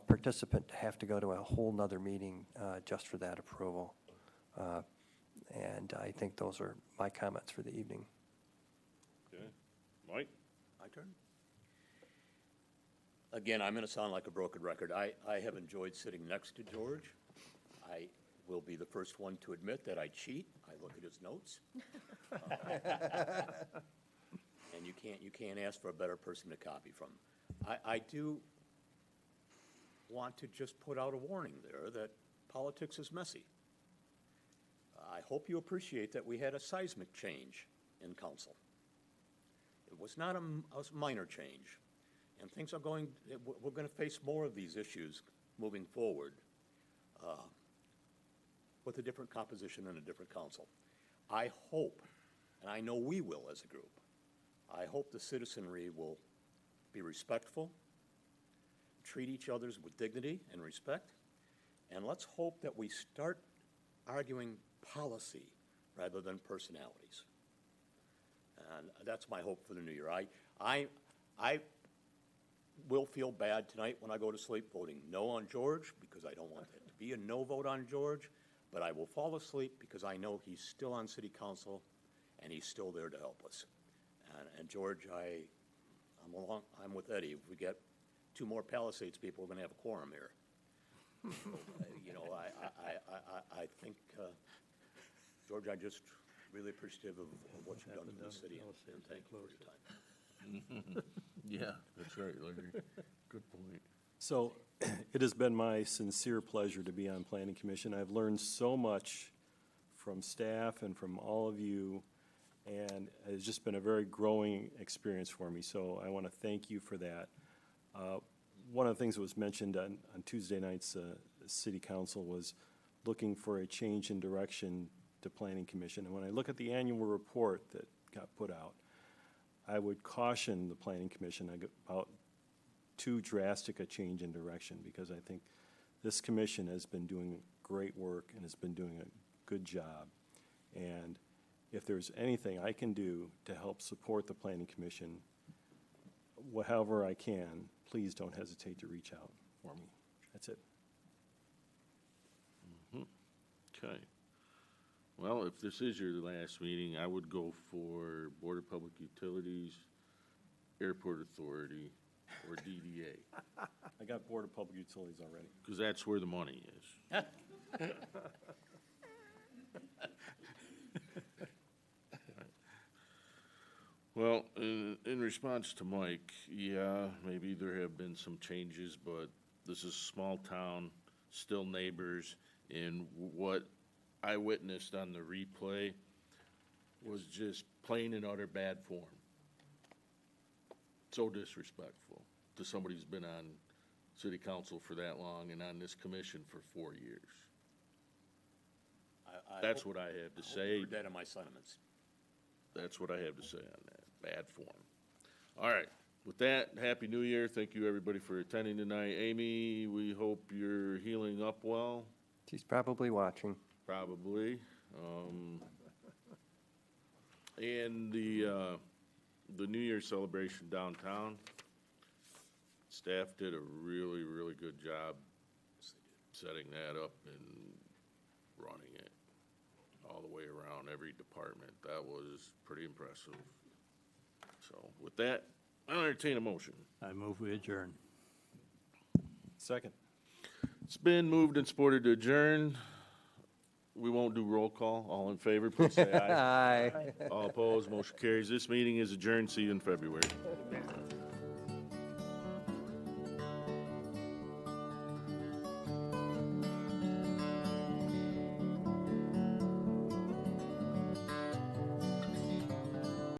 participant to have to go to a whole nother meeting just for that approval. And I think those are my comments for the evening.
Okay, Mike?
My turn? Again, I'm going to sound like a broken record. I have enjoyed sitting next to George. I will be the first one to admit that I cheat. I look at his notes. And you can't ask for a better person to copy from. I do want to just put out a warning there that politics is messy. I hope you appreciate that we had a seismic change in council. It was not a minor change, and things are we're going to face more of these issues moving forward with a different composition and a different council. I hope, and I know we will as a group, I hope the citizenry will be respectful, treat each other with dignity and respect, and let's hope that we start arguing policy rather than personalities. And that's my hope for the new year. I will feel bad tonight when I go to sleep voting no on George, because I don't want it to be a no vote on George, but I will fall asleep because I know he's still on city council and he's still there to help us. And George, I'm with Eddie. If we get 2 more Palisades people, we're going to have a quorum here. So, I think, George, I'm just really appreciative of what you've done for the city, and thank you for your time.
Yeah, that's right, Larry. Good point.
So it has been my sincere pleasure to be on Planning Commission. I've learned so much from staff and from all of you, and it's just been a very growing experience for me. So I want to thank you for that. One of the things that was mentioned on Tuesday night's City Council was looking for a change in direction to Planning Commission. And when I look at the annual report that got put out, I would caution the Planning Commission about too drastic a change in direction, because I think this commission has been doing great work and has been doing a good job. And if there's anything I can do to help support the Planning Commission, however I can, please don't hesitate to reach out for me. That's it.
Okay. Well, if this is your last meeting, I would go for Board of Public Utilities, Airport Authority, or DDA,
I got Board of Public Utilities already.
because that's where the money is. Well, in response to Mike, yeah, maybe there have been some changes, but this is a small town, still neighbors, and what I witnessed on the replay was just plain and utter bad form. So disrespectful to somebody who's been on city council for that long and on this commission for 4 years. That's what I have to say.
Heard that in my sentiments.
That's what I have to say on that. Bad form. All right. With that, Happy New Year. Thank you, everybody, for attending tonight. Amy, we hope you're healing up well.
She's probably watching.
Probably. And the New Year celebration downtown, staff did a really, really good job setting that up and running it all the way around every department. That was pretty impressive. So with that, I'll entertain a motion.
I move we adjourn.
Second.
It's been moved and supported to adjourn. We won't do roll call. All in favor, please say aye.
Aye.
All opposed, motion carries. This meeting is adjourned. See you in February.